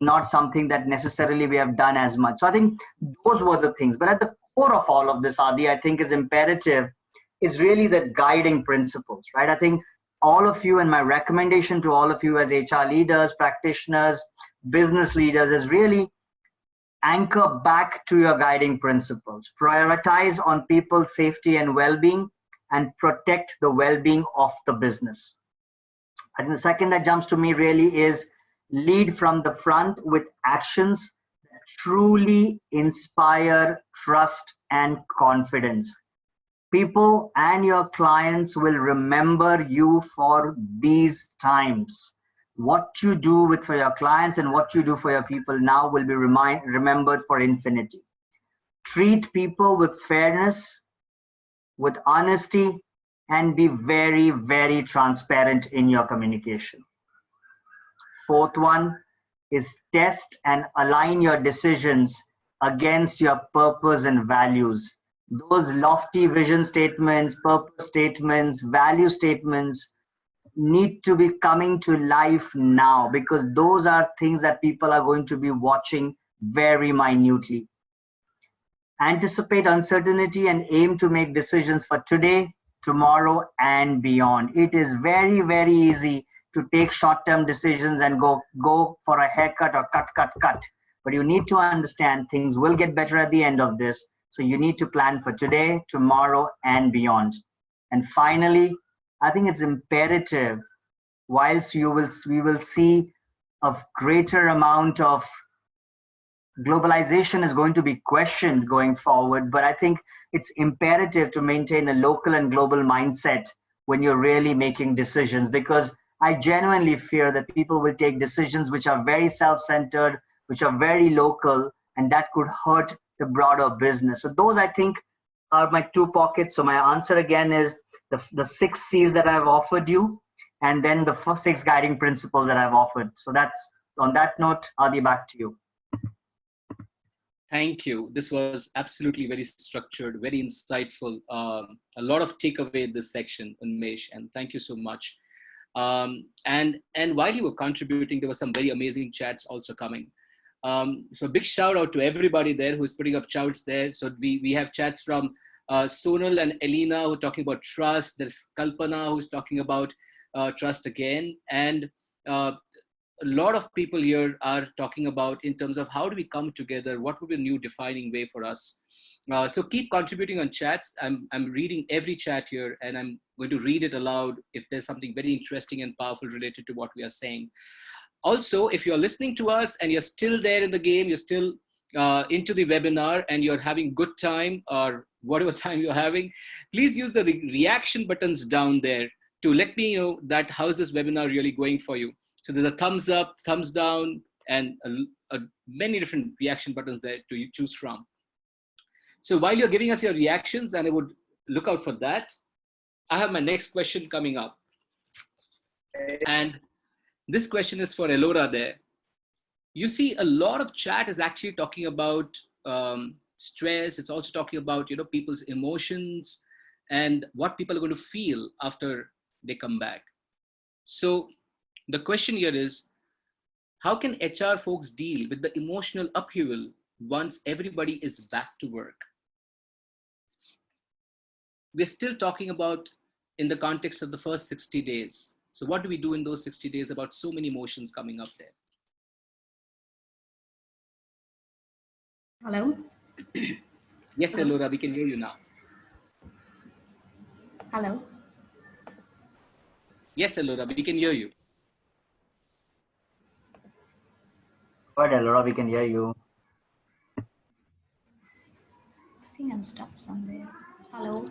not something that necessarily we have done as much. So I think those were the things. But at the core of all of this, Adi, I think is imperative, is really the guiding principles, right? I think all of you, and my recommendation to all of you as HR leaders, practitioners, business leaders, is really anchor back to your guiding principles. Prioritize on people's safety and well-being, and protect the well-being of the business. And the second that jumps to me really is lead from the front with actions that truly inspire trust and confidence. People and your clients will remember you for these times. What you do for your clients and what you do for your people now will be remembered for infinity. Treat people with fairness, with honesty, and be very, very transparent in your communication. Fourth one is test and align your decisions against your purpose and values. Those lofty vision statements, purpose statements, value statements need to be coming to life now, because those are things that people are going to be watching very minutely. Anticipate uncertainty and aim to make decisions for today, tomorrow, and beyond. It is very, very easy to take short-term decisions and go for a haircut or cut. But you need to understand things will get better at the end of this. So you need to plan for today, tomorrow, and beyond. And finally, I think it's imperative, whilst we will see a greater amount of globalization is going to be questioned going forward, but I think it's imperative to maintain a local and global mindset when you're really making decisions, because I genuinely fear that people will take decisions which are very self-centered, which are very local, and that could hurt the broader business. So those, I think, are my 2 pockets. So my answer again is the 6 C's that I've offered you, and then the 6 guiding principles that I've offered. So that's, on that note, Adi, back to you. Thank you. This was absolutely very structured, very insightful. A lot of takeaway in this section, Unmesh, and thank you so much. And while you were contributing, there were some very amazing chats also coming. So big shout out to everybody there who's putting up chats there. So we have chats from Sonal and Elena who are talking about trust. There's Kalpana who's talking about trust again. And a lot of people here are talking about in terms of how do we come together? What would be a new defining way for us? So keep contributing on chats. I'm reading every chat here, and I'm going to read it aloud if there's something very interesting and powerful related to what we are saying. Also, if you're listening to us and you're still there in the game, you're still into the webinar and you're having good time or whatever time you're having, please use the reaction buttons down there to let me know that how's this webinar really going for you. So there's a thumbs up, thumbs down, and many different reaction buttons there to choose from. So while you're giving us your reactions, and I would look out for that, I have my next question coming up. And this question is for Elora there. You see a lot of chat is actually talking about stress. It's also talking about, you know, people's emotions and what people are going to feel after they come back. So the question here is, how can HR folks deal with the emotional upheaval once everybody is back to work? We're still talking about in the context of the first 60 days. So what do we do in those 60 days about so many emotions coming up there? Hello? Yes, Elora, we can hear you now. Hello? Yes, Elora, we can hear you. Go ahead, Elora, we can hear you. I think I'm stuck somewhere. Hello?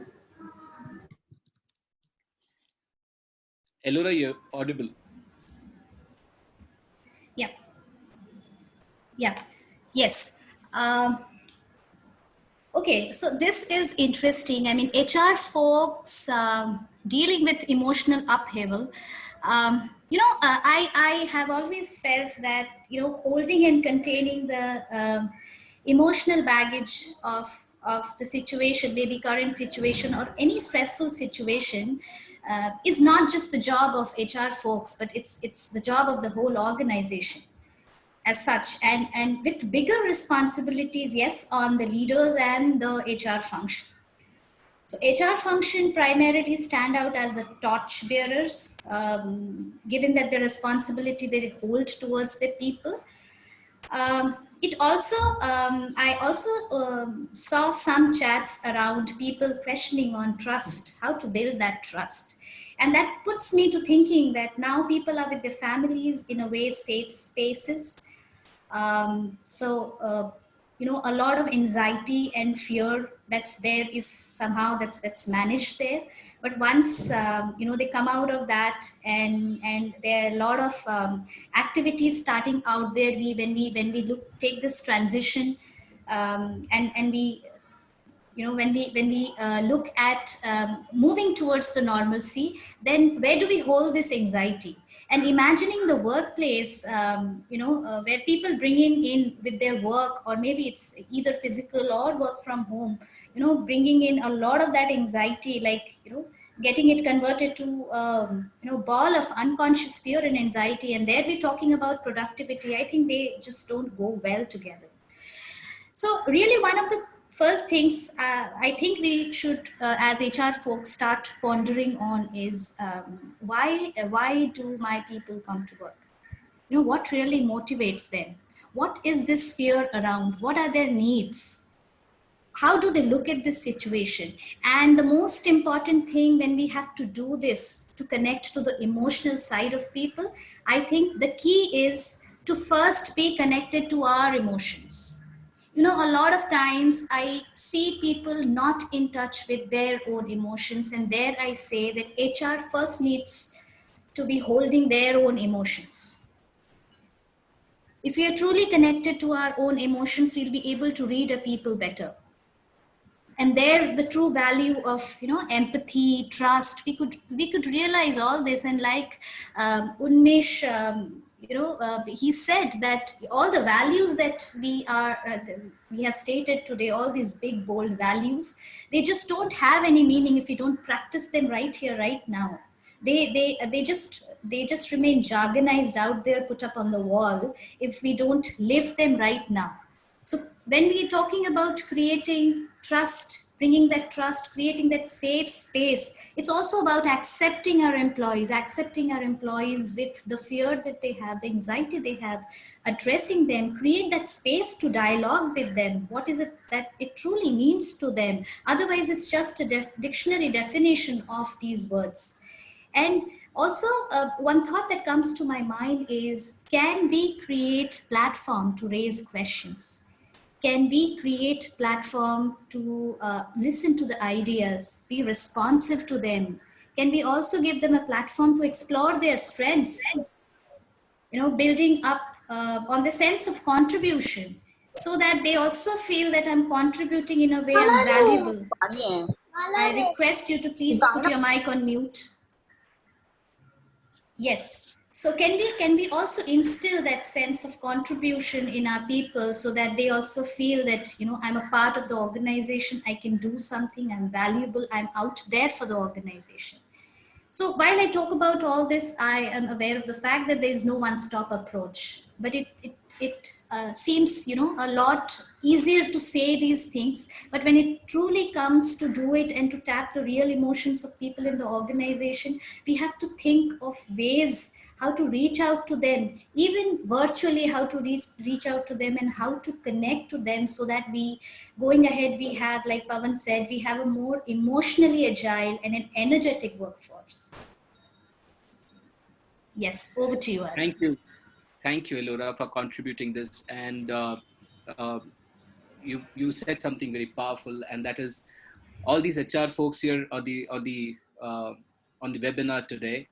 Elora, you're audible. Yeah. Yeah. Yes. Okay, so this is interesting. I mean, HR folks dealing with emotional upheaval. I have always felt that, holding and containing the emotional baggage of the situation, maybe current situation or any stressful situation, is not just the job of HR folks, but it's the job of the whole organization as such, and with bigger responsibilities, yes, on the leaders and the HR function. So HR function primarily stand out as the torch bearers, given that the responsibility they hold towards the people. It also, I also saw some chats around people questioning on trust, how to build that trust. And that puts me to thinking that now people are with their families in a way safe spaces. A lot of anxiety and fear that's there is somehow that's managed there. But once they come out of that, and there are a lot of activities starting out there. When we take this transition, and we when we look at moving towards the normalcy, then where do we hold this anxiety? And imagining the workplace, where people bringing in with their work, or maybe it's either physical or work from home, bringing in a lot of that anxiety, like, getting it converted to, ball of unconscious fear and anxiety. And there we're talking about productivity. I think they just don't go well together. So really one of the first things I think we should, as HR folks, start pondering on is why do my people come to work? You know, what really motivates them? What is this fear around? What are their needs? How do they look at this situation? And the most important thing when we have to do this to connect to the emotional side of people, I think the key is to first be connected to our emotions. You know, a lot of times I see people not in touch with their own emotions, and there I say that HR first needs to be holding their own emotions. If we are truly connected to our own emotions, we'll be able to read a people better. And there, the true value of, you know, empathy, trust, we could realize all this. And like Unmesh, he said that all the values that we have stated today, all these big bold values, they just don't have any meaning if we don't practice them right here, right now. They just remain jargonized out there, put up on the wall, if we don't live them right now. So when we're talking about creating trust, bringing that trust, creating that safe space, it's also about accepting our employees with the fear that they have, the anxiety they have, addressing them, create that space to dialogue with them. What is it that it truly means to them? Otherwise, it's just a dictionary definition of these words. And also, one thought that comes to my mind is, can we create platform to raise questions? Can we create platform to listen to the ideas, be responsive to them? Can we also give them a platform to explore their strengths? You know, building up on the sense of contribution, so that they also feel that I'm contributing in a way I'm valuable. I request you to please put your mic on mute. Yes. So can we also instill that sense of contribution in our people, so that they also feel that, you know, I'm a part of the organization, I can do something, I'm valuable, I'm out there for the organization. So while I talk about all this, I am aware of the fact that there is no one-stop approach, but it seems, you know, a lot easier to say these things, but when it truly comes to do it and to tap the real emotions of people in the organization, we have to think of ways how to reach out to them, even virtually, how to reach out to them and how to connect to them, so that going ahead, we have, like Pawan said, we have a more emotionally agile and an energetic workforce. Yes, over to you, Aaron. Thank you, Elora, for contributing this. And you said something very powerful, and that is, all these HR folks here on the webinar today,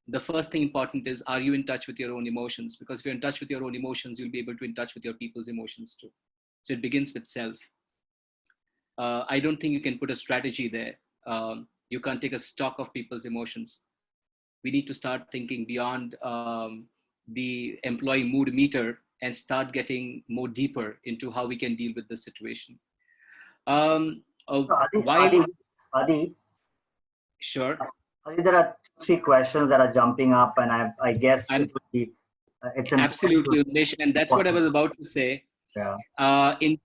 the first thing important is, are you in touch with your own emotions? Because if you're in touch with your own emotions, you'll be able to in touch with your people's emotions too. So it begins with self. I don't think you can put a strategy there. You can't take a stock of people's emotions. We need to start thinking beyond the employee mood meter and start getting more deeper into how we can deal with this situation. Adi, sure. There are 3 questions that are jumping up, and I guess it would be it's absolutely, and that's what I was about to say. Yeah. In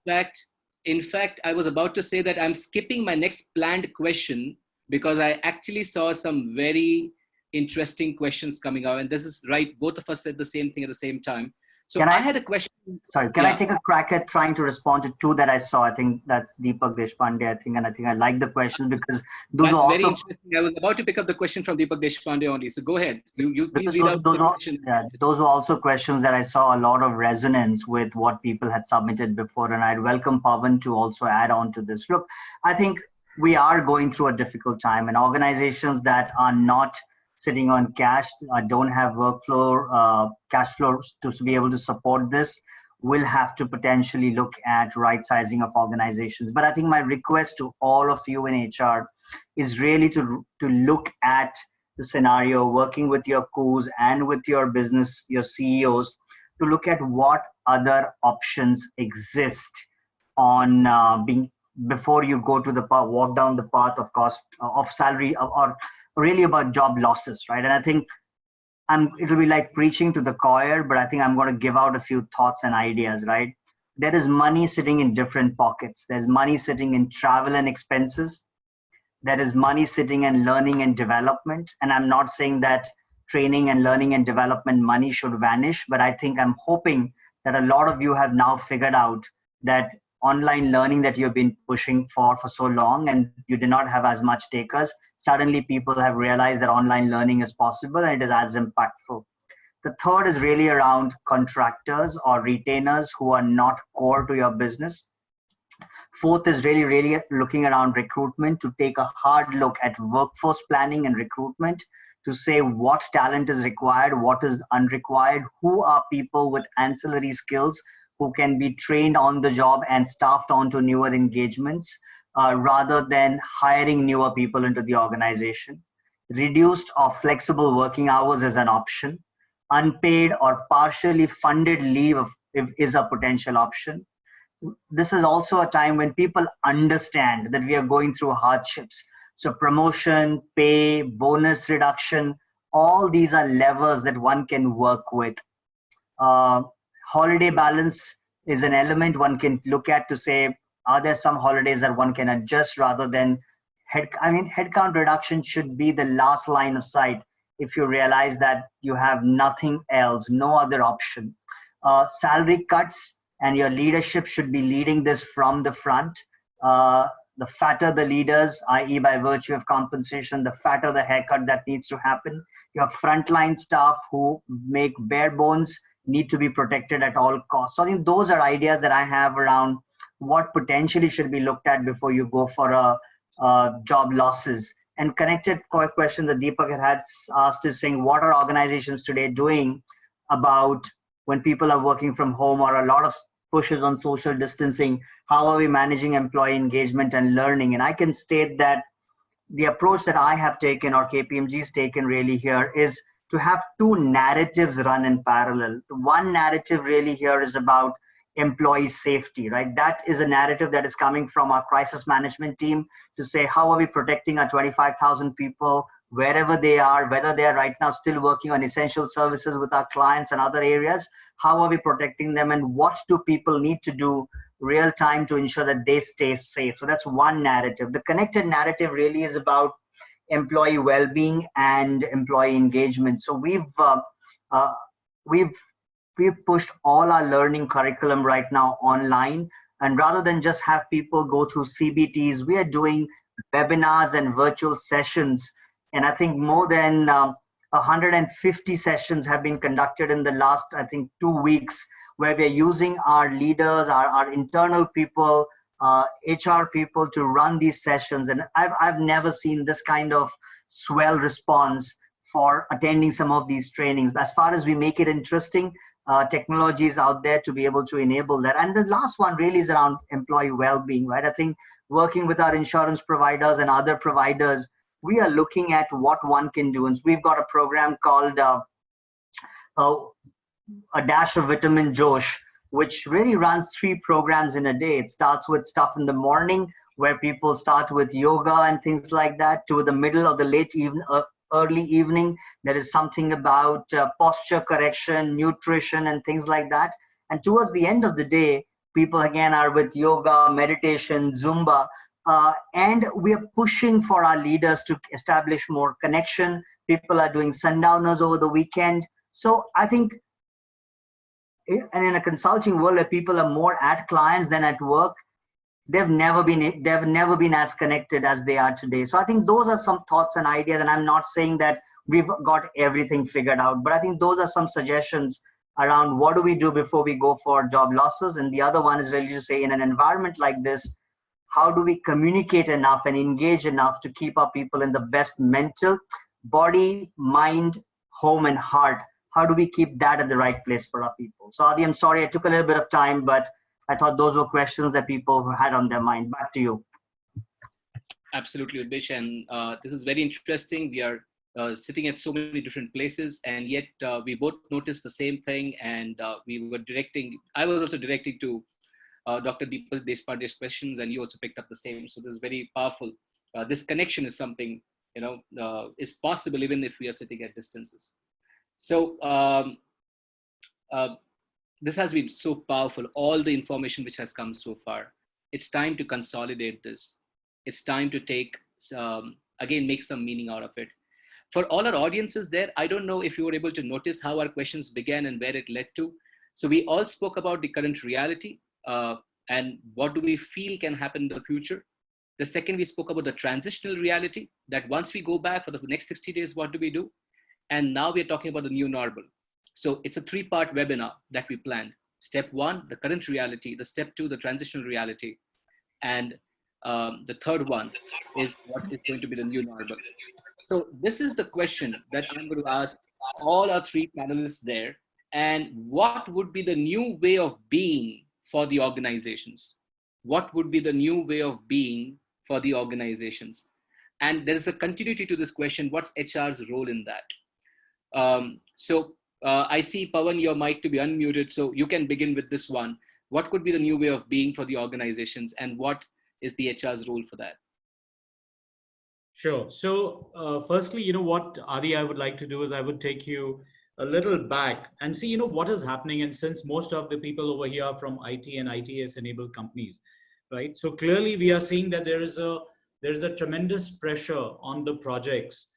fact, I was about to say that I'm skipping my next planned question, because I actually saw some very interesting questions coming out, and this is right. Both of us said the same thing at the same time. So I had a question. Sorry, can I take a crack at trying to respond to 2 that I saw? I think that's Deepak Deshpande, and I think I like the questions because those are also very interesting. I was about to pick up the question from Deepak Deshpande only. So go ahead. You please read out the question. Yeah, those were also questions that I saw a lot of resonance with what people had submitted before, and I'd welcome Pawan to also add on to this. Look, I think we are going through a difficult time, and organizations that are not sitting on cash, don't have workflow, cash flows to be able to support this, will have to potentially look at right sizing of organizations. But I think my request to all of you in HR is really to look at the scenario, working with your COOs and with your business, your CEOs, to look at what other options exist on before you go to walk down the path of cost of salary or really about job losses, right? And I think it'll be like preaching to the choir, but I think I'm going to give out a few thoughts and ideas, right? there is money sitting in different pockets. There's money sitting in travel and expenses. There is money sitting in learning and development. And I'm not saying that training and learning and development money should vanish, but I'm hoping that a lot of you have now figured out that online learning that you've been pushing for so long and you did not have as much takers, suddenly people have realized that online learning is possible and it is as impactful. The third is really around contractors or retainers who are not core to your business. Fourth is really looking around recruitment to take a hard look at workforce planning and recruitment to say what talent is required, what is unrequired, who are people with ancillary skills who can be trained on the job and staffed onto newer engagements rather than hiring newer people into the organization. Reduced or flexible working hours is an option. Unpaid or partially funded leave is a potential option. This is also a time when people understand that we are going through hardships. So promotion, pay, bonus reduction, all these are levers that one can work with. Holiday balance is an element one can look at to say, are there some holidays that one can adjust rather than headcount reduction should be the last line of sight if you realize that you have nothing else, no other option. Salary cuts, and your leadership should be leading this from the front. The fatter the leaders, i.e. by virtue of compensation, the fatter the haircut that needs to happen. Your frontline staff who make bare bones need to be protected at all costs. So I think those are ideas that I have around what potentially should be looked at before you go for job losses. And connected question that Deepak had asked is saying, what are organizations today doing about when people are working from home or a lot of pushes on social distancing? How are we managing employee engagement and learning? And I can state that the approach that I have taken or KPMG's taken really here is to have two narratives run in parallel. The one narrative really here is about employee safety, right? That is a narrative that is coming from our crisis management team to say, how are we protecting our 25,000 people wherever they are, whether they are right now still working on essential services with our clients and other areas, how are we protecting them and what do people need to do real time to ensure that they stay safe? So that's one narrative. The connected narrative really is about employee well-being and employee engagement. So we've pushed all our learning curriculum right now online, and rather than just have people go through CBTs, we are doing webinars and virtual sessions. And I think more than 150 sessions have been conducted in the last, 2 weeks, where we're using our leaders, our internal people, HR people to run these sessions. And I've never seen this kind of swell response for attending some of these trainings. As far as we make it interesting, technology is out there to be able to enable that. And the last one really is around employee well-being, right? I think working with our insurance providers and other providers, we are looking at what one can do. And we've got a program called A Dash of Vitamin Josh, which really runs 3 programs in a day. It starts with stuff in the morning where people start with yoga and things like that, to the middle of the late evening, early evening. There is something about posture correction, nutrition, and things like that. And towards the end of the day, people again are with yoga, meditation, Zumba. And we are pushing for our leaders to establish more connection. People are doing sundowners over the weekend. So I think, and in a consulting world where people are more at clients than at work, they've never been as connected as they are today. So I think those are some thoughts and ideas, and I'm not saying that we've got everything figured out, but I think those are some suggestions around what do we do before we go for job losses. And the other one is really to say, in an environment like this, how do we communicate enough and engage enough to keep our people in the best mental, body, mind, home, and heart? How do we keep that at the right place for our people? So Adi, I'm sorry I took a little bit of time, but I thought those were questions that people had on their mind. Back to you. Absolutely, Udmesh. And this is very interesting. We are sitting at so many different places, and yet we both noticed the same thing. And I was also directing to Dr. Deepak Deshpande's questions, and you also picked up the same. So this is very powerful. This connection is something, is possible even if we are sitting at distances. So this has been so powerful, all the information which has come so far. It's time to consolidate this. It's time to take, again, make some meaning out of it. For all our audiences there, I don't know if you were able to notice how our questions began and where it led to. So we all spoke about the current reality and what do we feel can happen in the future. The second, we spoke about the transitional reality, that once we go back for the next 60 days, what do we do? And now we're talking about the new normal. So it's a 3-part webinar that we planned. Step 1, the current reality. The step 2, the transitional reality. And the third one is what is going to be the new normal. So this is the question that I'm going to ask all our 3 panelists there. And what would be the new way of being for the organizations? What would be the new way of being for the organizations? And there is a continuity to this question. What's HR's role in that? I see, Pawan, your mic to be unmuted, so you can begin with this one. What could be the new way of being for the organizations, and what is the HR's role for that? Sure. So firstly, what, Adi, I would like to do is I would take you a little back and see, what is happening. And since most of the people over here are from IT and ITS enabled companies, right? So clearly we are seeing that there is a tremendous pressure on the projects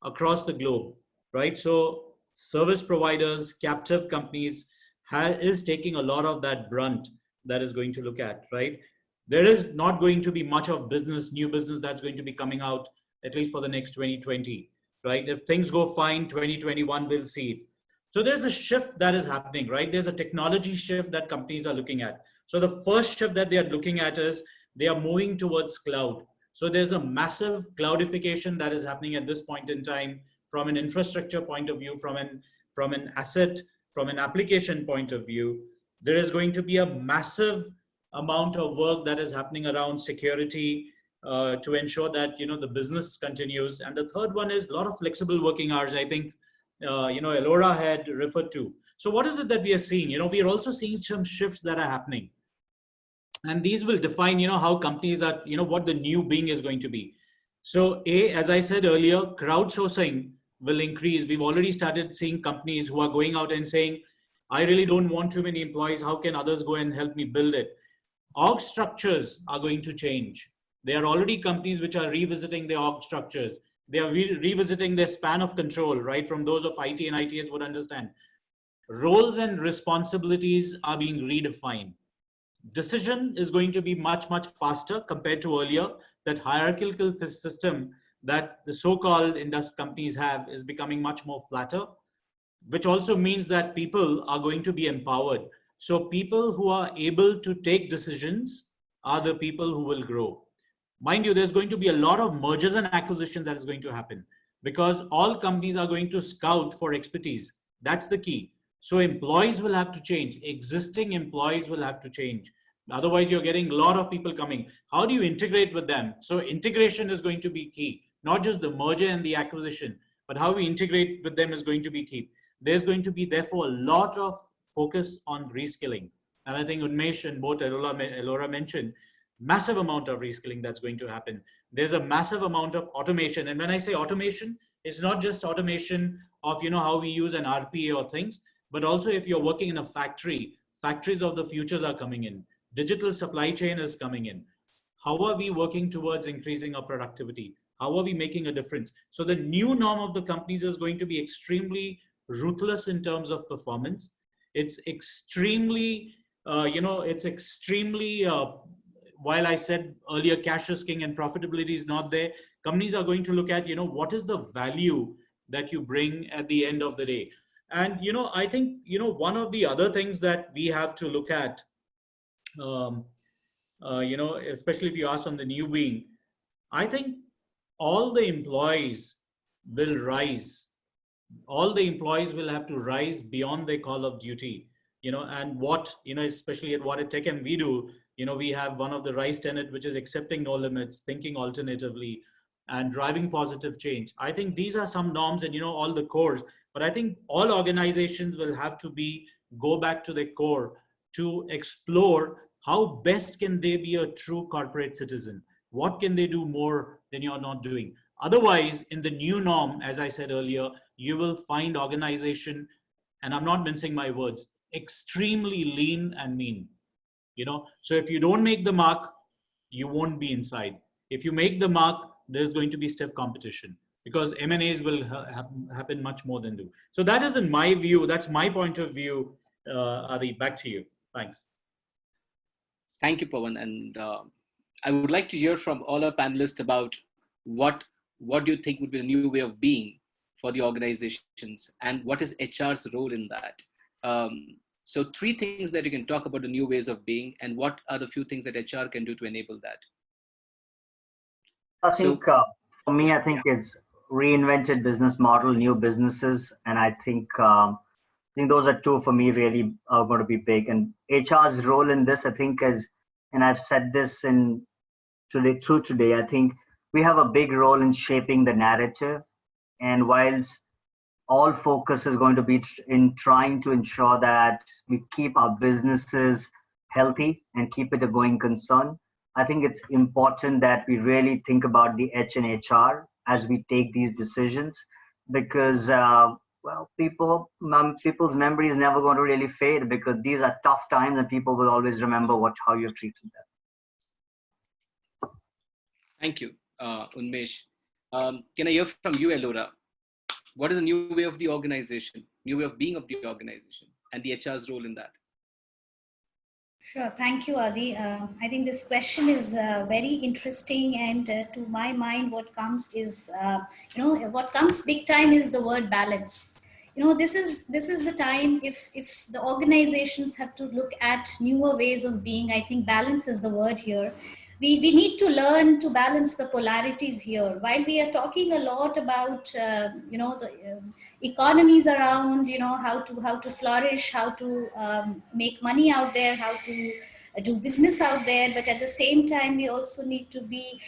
across the globe, right? So service providers, captive companies is taking a lot of that brunt that is going to look at, right? There is not going to be much of new business that's going to be coming out, at least for the next 2020, right? If things go fine, 2021, we'll see it. So there's a shift that is happening, right? There's a technology shift that companies are looking at. So the first shift that they are looking at is they are moving towards cloud. So there's a massive cloudification that is happening at this point in time, from an infrastructure point of view, from an asset, from an application point of view. There is going to be a massive amount of work that is happening around security to ensure that the business continues. And the third one is a lot of flexible working hours. I think Elora had referred to. So what is it that we are seeing? We are also seeing some shifts that are happening, and these will define how companies are, what the new being is going to be. So as I said earlier, crowdsourcing will increase. We've already started seeing companies who are going out and saying, I really don't want too many employees. How can others go and help me build it? Org structures are going to change. There are already companies which are revisiting their org structures. They are revisiting their span of control, right? From those of IT and ITS would understand. Roles and responsibilities are being redefined. Decision is going to be much, much faster compared to earlier. That hierarchical system that the so-called industry companies have is becoming much more flatter, which also means that people are going to be empowered. So people who are able to take decisions are the people who will grow. Mind you, there's going to be a lot of mergers and acquisitions that is going to happen, because all companies are going to scout for expertise. That's the key. So employees will have to change. Existing employees will have to change. Otherwise, you're getting a lot of people coming. How do you integrate with them? So integration is going to be key. Not just the merger and the acquisition, but how we integrate with them is going to be key. There's going to be, therefore, a lot of focus on reskilling. And I think Unmesh and both Elora mentioned, massive amount of reskilling that's going to happen. There's a massive amount of automation. And when I say automation, it's not just automation of how we use an RPA or things, but also if you're working in a factory, factories of the futures are coming in. Digital supply chain is coming in. How are we working towards increasing our productivity? How are we making a difference? So the new norm of the companies is going to be extremely ruthless in terms of performance. It's extremely, while I said earlier, cash is king and profitability is not there, companies are going to look at, what is the value that you bring at the end of the day? And, I think, one of the other things that we have to look at, especially if you ask on the new being, I think all the employees will rise. All the employees will have to rise beyond their call of duty, and what, especially at what at TechM we do, we have one of the RISE tenet, which is accepting no limits, thinking alternatively, and driving positive change. I think these are some norms and, all the cores, but I think all organizations will have to go back to their core to explore how best can they be a true corporate citizen. What can they do more than you're not doing? Otherwise, in the new norm, as I said earlier, you will find organization, and I'm not mincing my words, extremely lean and mean. So if you don't make the mark, you won't be inside. If you make the mark, there's going to be stiff competition, because M&As will happen much more than do. So that is, in my view, that's my point of view. Adi, back to you. Thanks. Thank you, Pawan. And I would like to hear from all our panelists about what do you think would be the new way of being for the organizations, and what is HR's role in that? So 3 things that you can talk about the new ways of being, and what are the few things that HR can do to enable that? I think for me, I think it's reinvented business model, new businesses, and I think those are 2 for me really are going to be big. And HR's role in this, I think, is, and I've said this today, I think we have a big role in shaping the narrative. And whilst all focus is going to be in trying to ensure that we keep our businesses healthy and keep it a going concern, I think it's important that we really think about the H and HR as we take these decisions, because people's memory is never going to really fade, because these are tough times and people will always remember how you've treated them. Thank you, Unmesh. Can I hear from you, Elora? What is the new way of the organization, new way of being of the organization, and the HR's role in that? Sure, thank you, Adi. I think this question is very interesting, and to my mind, what comes is, what comes big time is the word balance. This is the time, if the organizations have to look at newer ways of being, I think balance is the word here. We need to learn to balance the polarities here. While we are talking a lot about the economies around, how to flourish, how to make money out there, how to do business out there, but at the same time we also need to be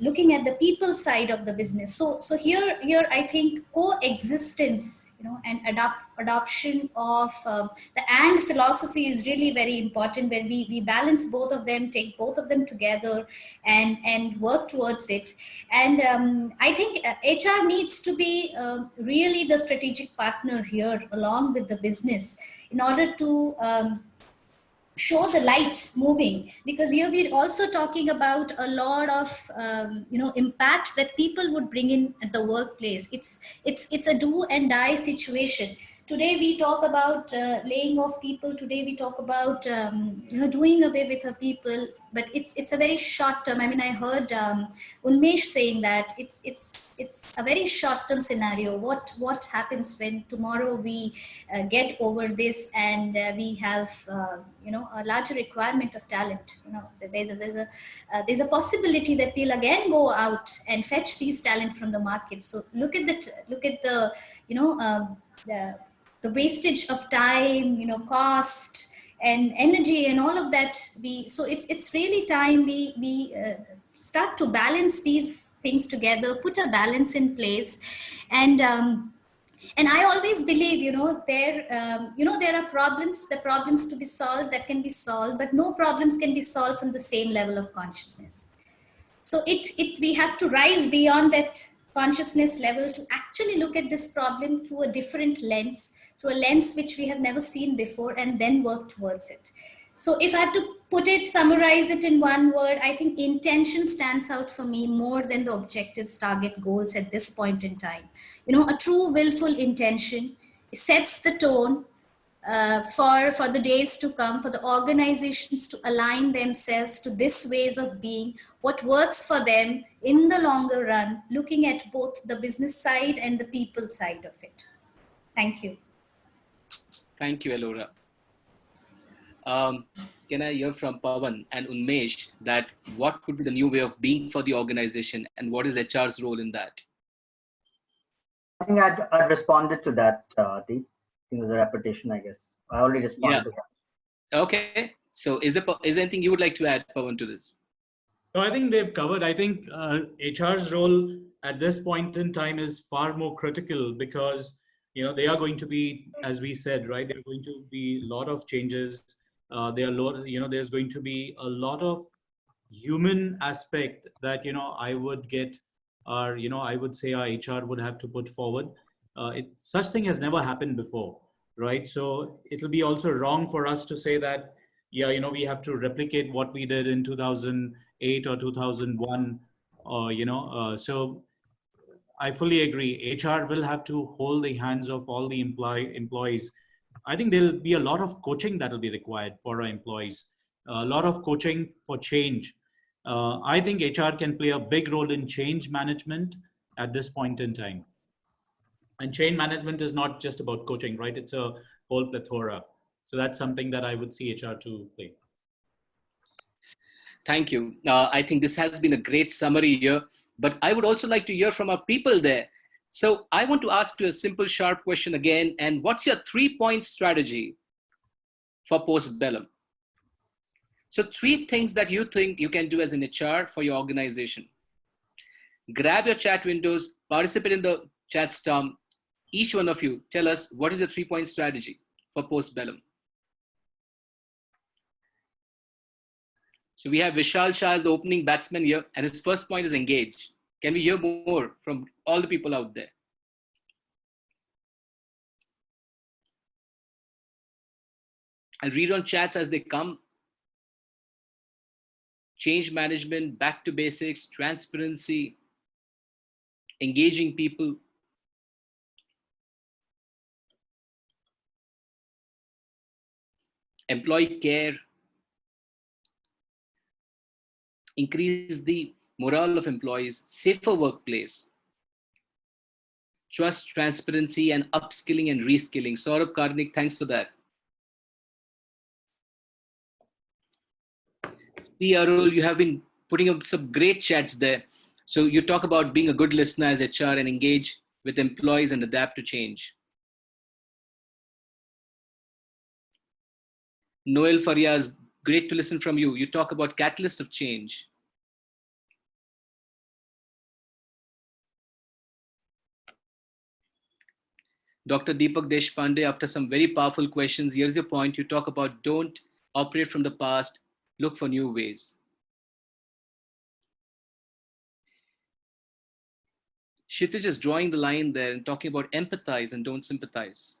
looking at the people side of the business. So here I think coexistence, and adoption of the and philosophy is really very important, where we balance both of them, take both of them together and work towards it. And I think HR needs to be really the strategic partner here along with the business in order to show the light moving, because here we're also talking about a lot of impact that people would bring in at the workplace. It's a do and die situation. Today we talk about laying off people. Today we talk about doing away with our people, but it's a very short term. I mean, I heard Unmesh saying that it's a very short term scenario. What happens when tomorrow we get over this and we have a larger requirement of talent? There's a possibility that we'll again go out and fetch these talent from the market. So look at the the wastage of time, cost and energy and all of that. So it's really time we start to balance these things together, put a balance in place. And I always believe, there are problems, the problems to be solved that can be solved, but no problems can be solved from the same level of consciousness. So we have to rise beyond that consciousness level to actually look at this problem through a different lens, through a lens which we have never seen before, and then work towards it. So if I have to summarize it in one word, I think intention stands out for me more than the objectives, target, goals at this point in time. A true willful intention sets the tone for the days to come, for the organizations to align themselves to this ways of being, what works for them in the longer run, looking at both the business side and the people side of it. Thank you. Thank you, Elora. Can I hear from Pawan and Unmesh that what could be the new way of being for the organization, and what is HR's role in that? I think I'd responded to that, Deep. I think it was a repetition, I guess. I already responded to that. Okay. So is there anything you would like to add, Pawan, to this? No, I think they've covered. I think HR's role at this point in time is far more critical, because they are going to be, as we said, right, there are going to be a lot of changes. There's going to be a lot of human aspect that I would get, or I would say our HR would have to put forward. Such thing has never happened before. right? So it'll be also wrong for us to say that, yeah, you know, we have to replicate what we did in 2008 or 2001, or, so I fully agree. HR will have to hold the hands of all the employees. I think there'll be a lot of coaching that will be required for our employees, a lot of coaching for change. I think HR can play a big role in change management at this point in time. And change management is not just about coaching, right? It's a whole plethora. So that's something that I would see HR to play. Thank you. I think this has been a great summary here, but I would also like to hear from our people there. So I want to ask you a simple, sharp question again. And what's your 3-point strategy for Post Bellum? So 3 things that you think you can do as an HR for your organization. Grab your chat windows, participate in the chat storm. Each one of you, tell us what is the 3-point strategy for Post Bellum. So we have Vishal Shah as the opening batsman here, and his first point is engage. Can we hear more from all the people out there? I'll read on chats as they come. Change management, back to basics, transparency, engaging people. Employee care, increase the morale of employees, safer workplace, trust, transparency, and upskilling and reskilling. Saurabh Karnik, thanks for that. See, Arul, you have been putting up some great chats there. So you talk about being a good listener as HR and engage with employees and adapt to change. Noel Farias, great to listen from you. You talk about catalyst of change. Dr. Deepak Deshpande, after some very powerful questions, here's your point. You talk about don't operate from the past, look for new ways. Kshitij is drawing the line there and talking about empathize and don't sympathize.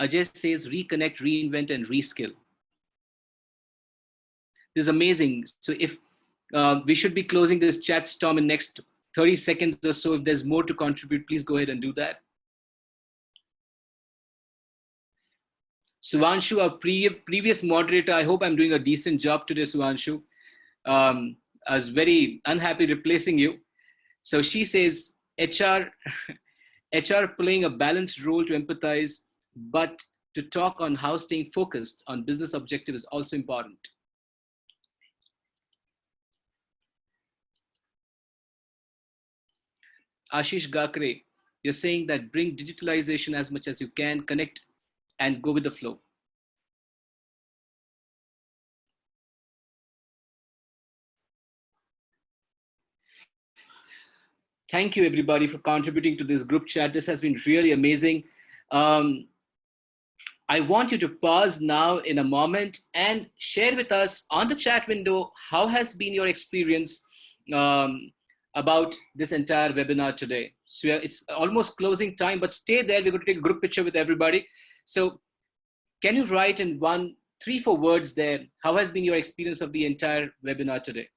Ajay says reconnect, reinvent, and reskill. This is amazing. So if we should be closing this chat storm in next 30 seconds or so. If there's more to contribute, please go ahead and do that. Suvanshu, our previous moderator, I hope I'm doing a decent job today, Suvanshu. I was very unhappy replacing you. So she says, HR playing a balanced role to empathize, but to talk on how staying focused on business objective is also important. Ashish Gakre, you're saying that bring digitalization as much as you can, connect and go with the flow. Thank you everybody for contributing to this group chat. This has been really amazing. I want you to pause now in a moment and share with us on the chat window, how has been your experience about this entire webinar today. So it's almost closing time, but stay there. We're going to take a group picture with everybody. So can you write in 3, 4 words there, how has been your experience of the entire webinar today?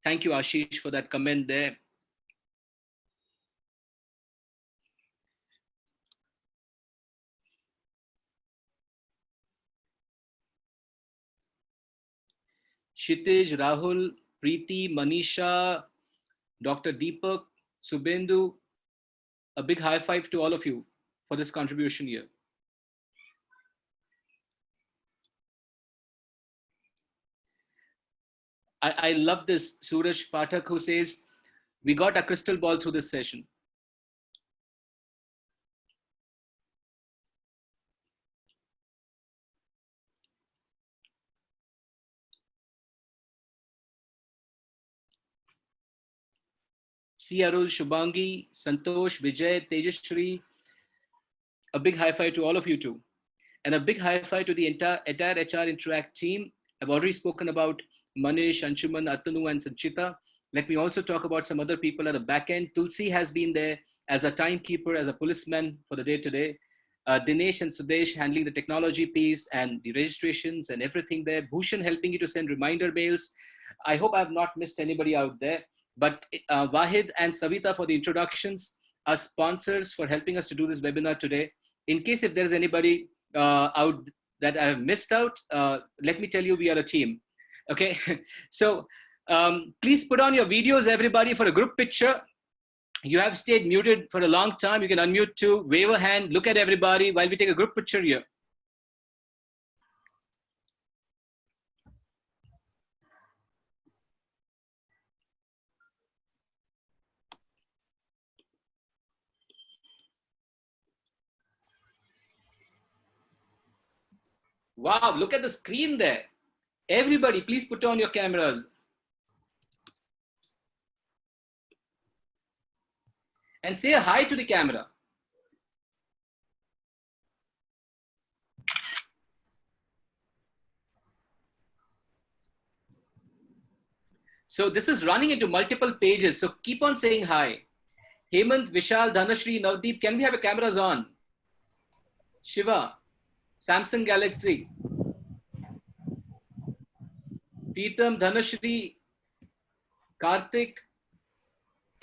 Thank you, Ashish, for that comment there. Kshitij, Rahul, Preeti, Manisha, Dr. Deepak, Subendu, a big high five to all of you for this contribution here. I love this Suraj Pathak who says, we got a crystal ball through this session. C. Arul, Shubhangi, Santosh, Vijay, Tejashri, a big high five to all of you too. And a big high five to the entire HR Interact team. I've already spoken about Manish, Anshuman, Atanu, and Sanchita. Let me also talk about some other people at the back end. Tulsi has been there as a timekeeper, as a policeman for the day today. Dinesh and Sudesh handling the technology piece and the registrations and everything there. Bhushan helping you to send reminder mails. I hope I've not missed anybody out there. But Wahid and Savita for the introductions, our sponsors for helping us to do this webinar today. In case if there's anybody out that I have missed out, let me tell you, we are a team. Okay, so please put on your videos, everybody, for a group picture. You have stayed muted for a long time. You can unmute too, wave a hand, look at everybody while we take a group picture here. Wow, look at the screen there. Everybody, please put on your cameras. And say hi to the camera. So this is running into multiple pages. So keep on saying hi. Hemant, Vishal, Dhanashri, Navdeep, can we have your cameras on? Shiva, Samsung Galaxy. Preetam, Dhanashri, Karthik,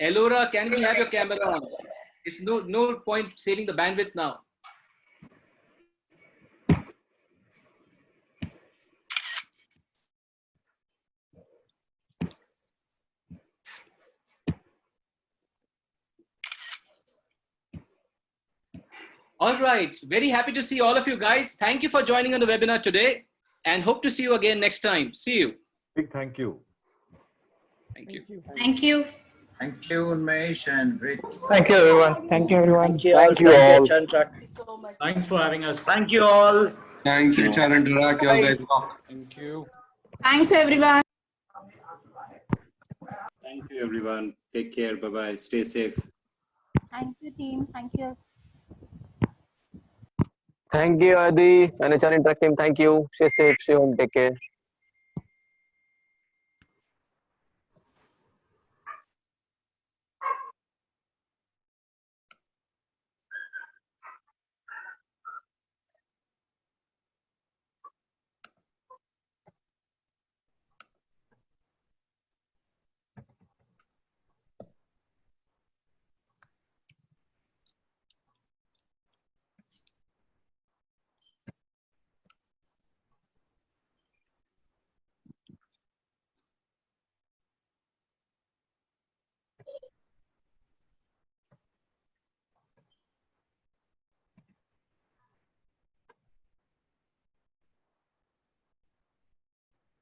Elora, can we have your camera on? It's no point saving the bandwidth now. All right, very happy to see all of you guys. Thank you for joining on the webinar today and hope to see you again next time. See you. Big thank you. Thank you. Thank you. Thank you, Unmesh, and great. Thank you, everyone. Thank you, everyone. Thank you all. Thanks for having us. Thank you all. Thanks, HR Interact. You all guys rock. Thank you. Thanks, everyone. Thank you, everyone. Take care. Bye-bye. Stay safe. Thank you, team. Thank you. Thank you, Adi and HR Interact team. Thank you. Stay safe. Stay home. Take care.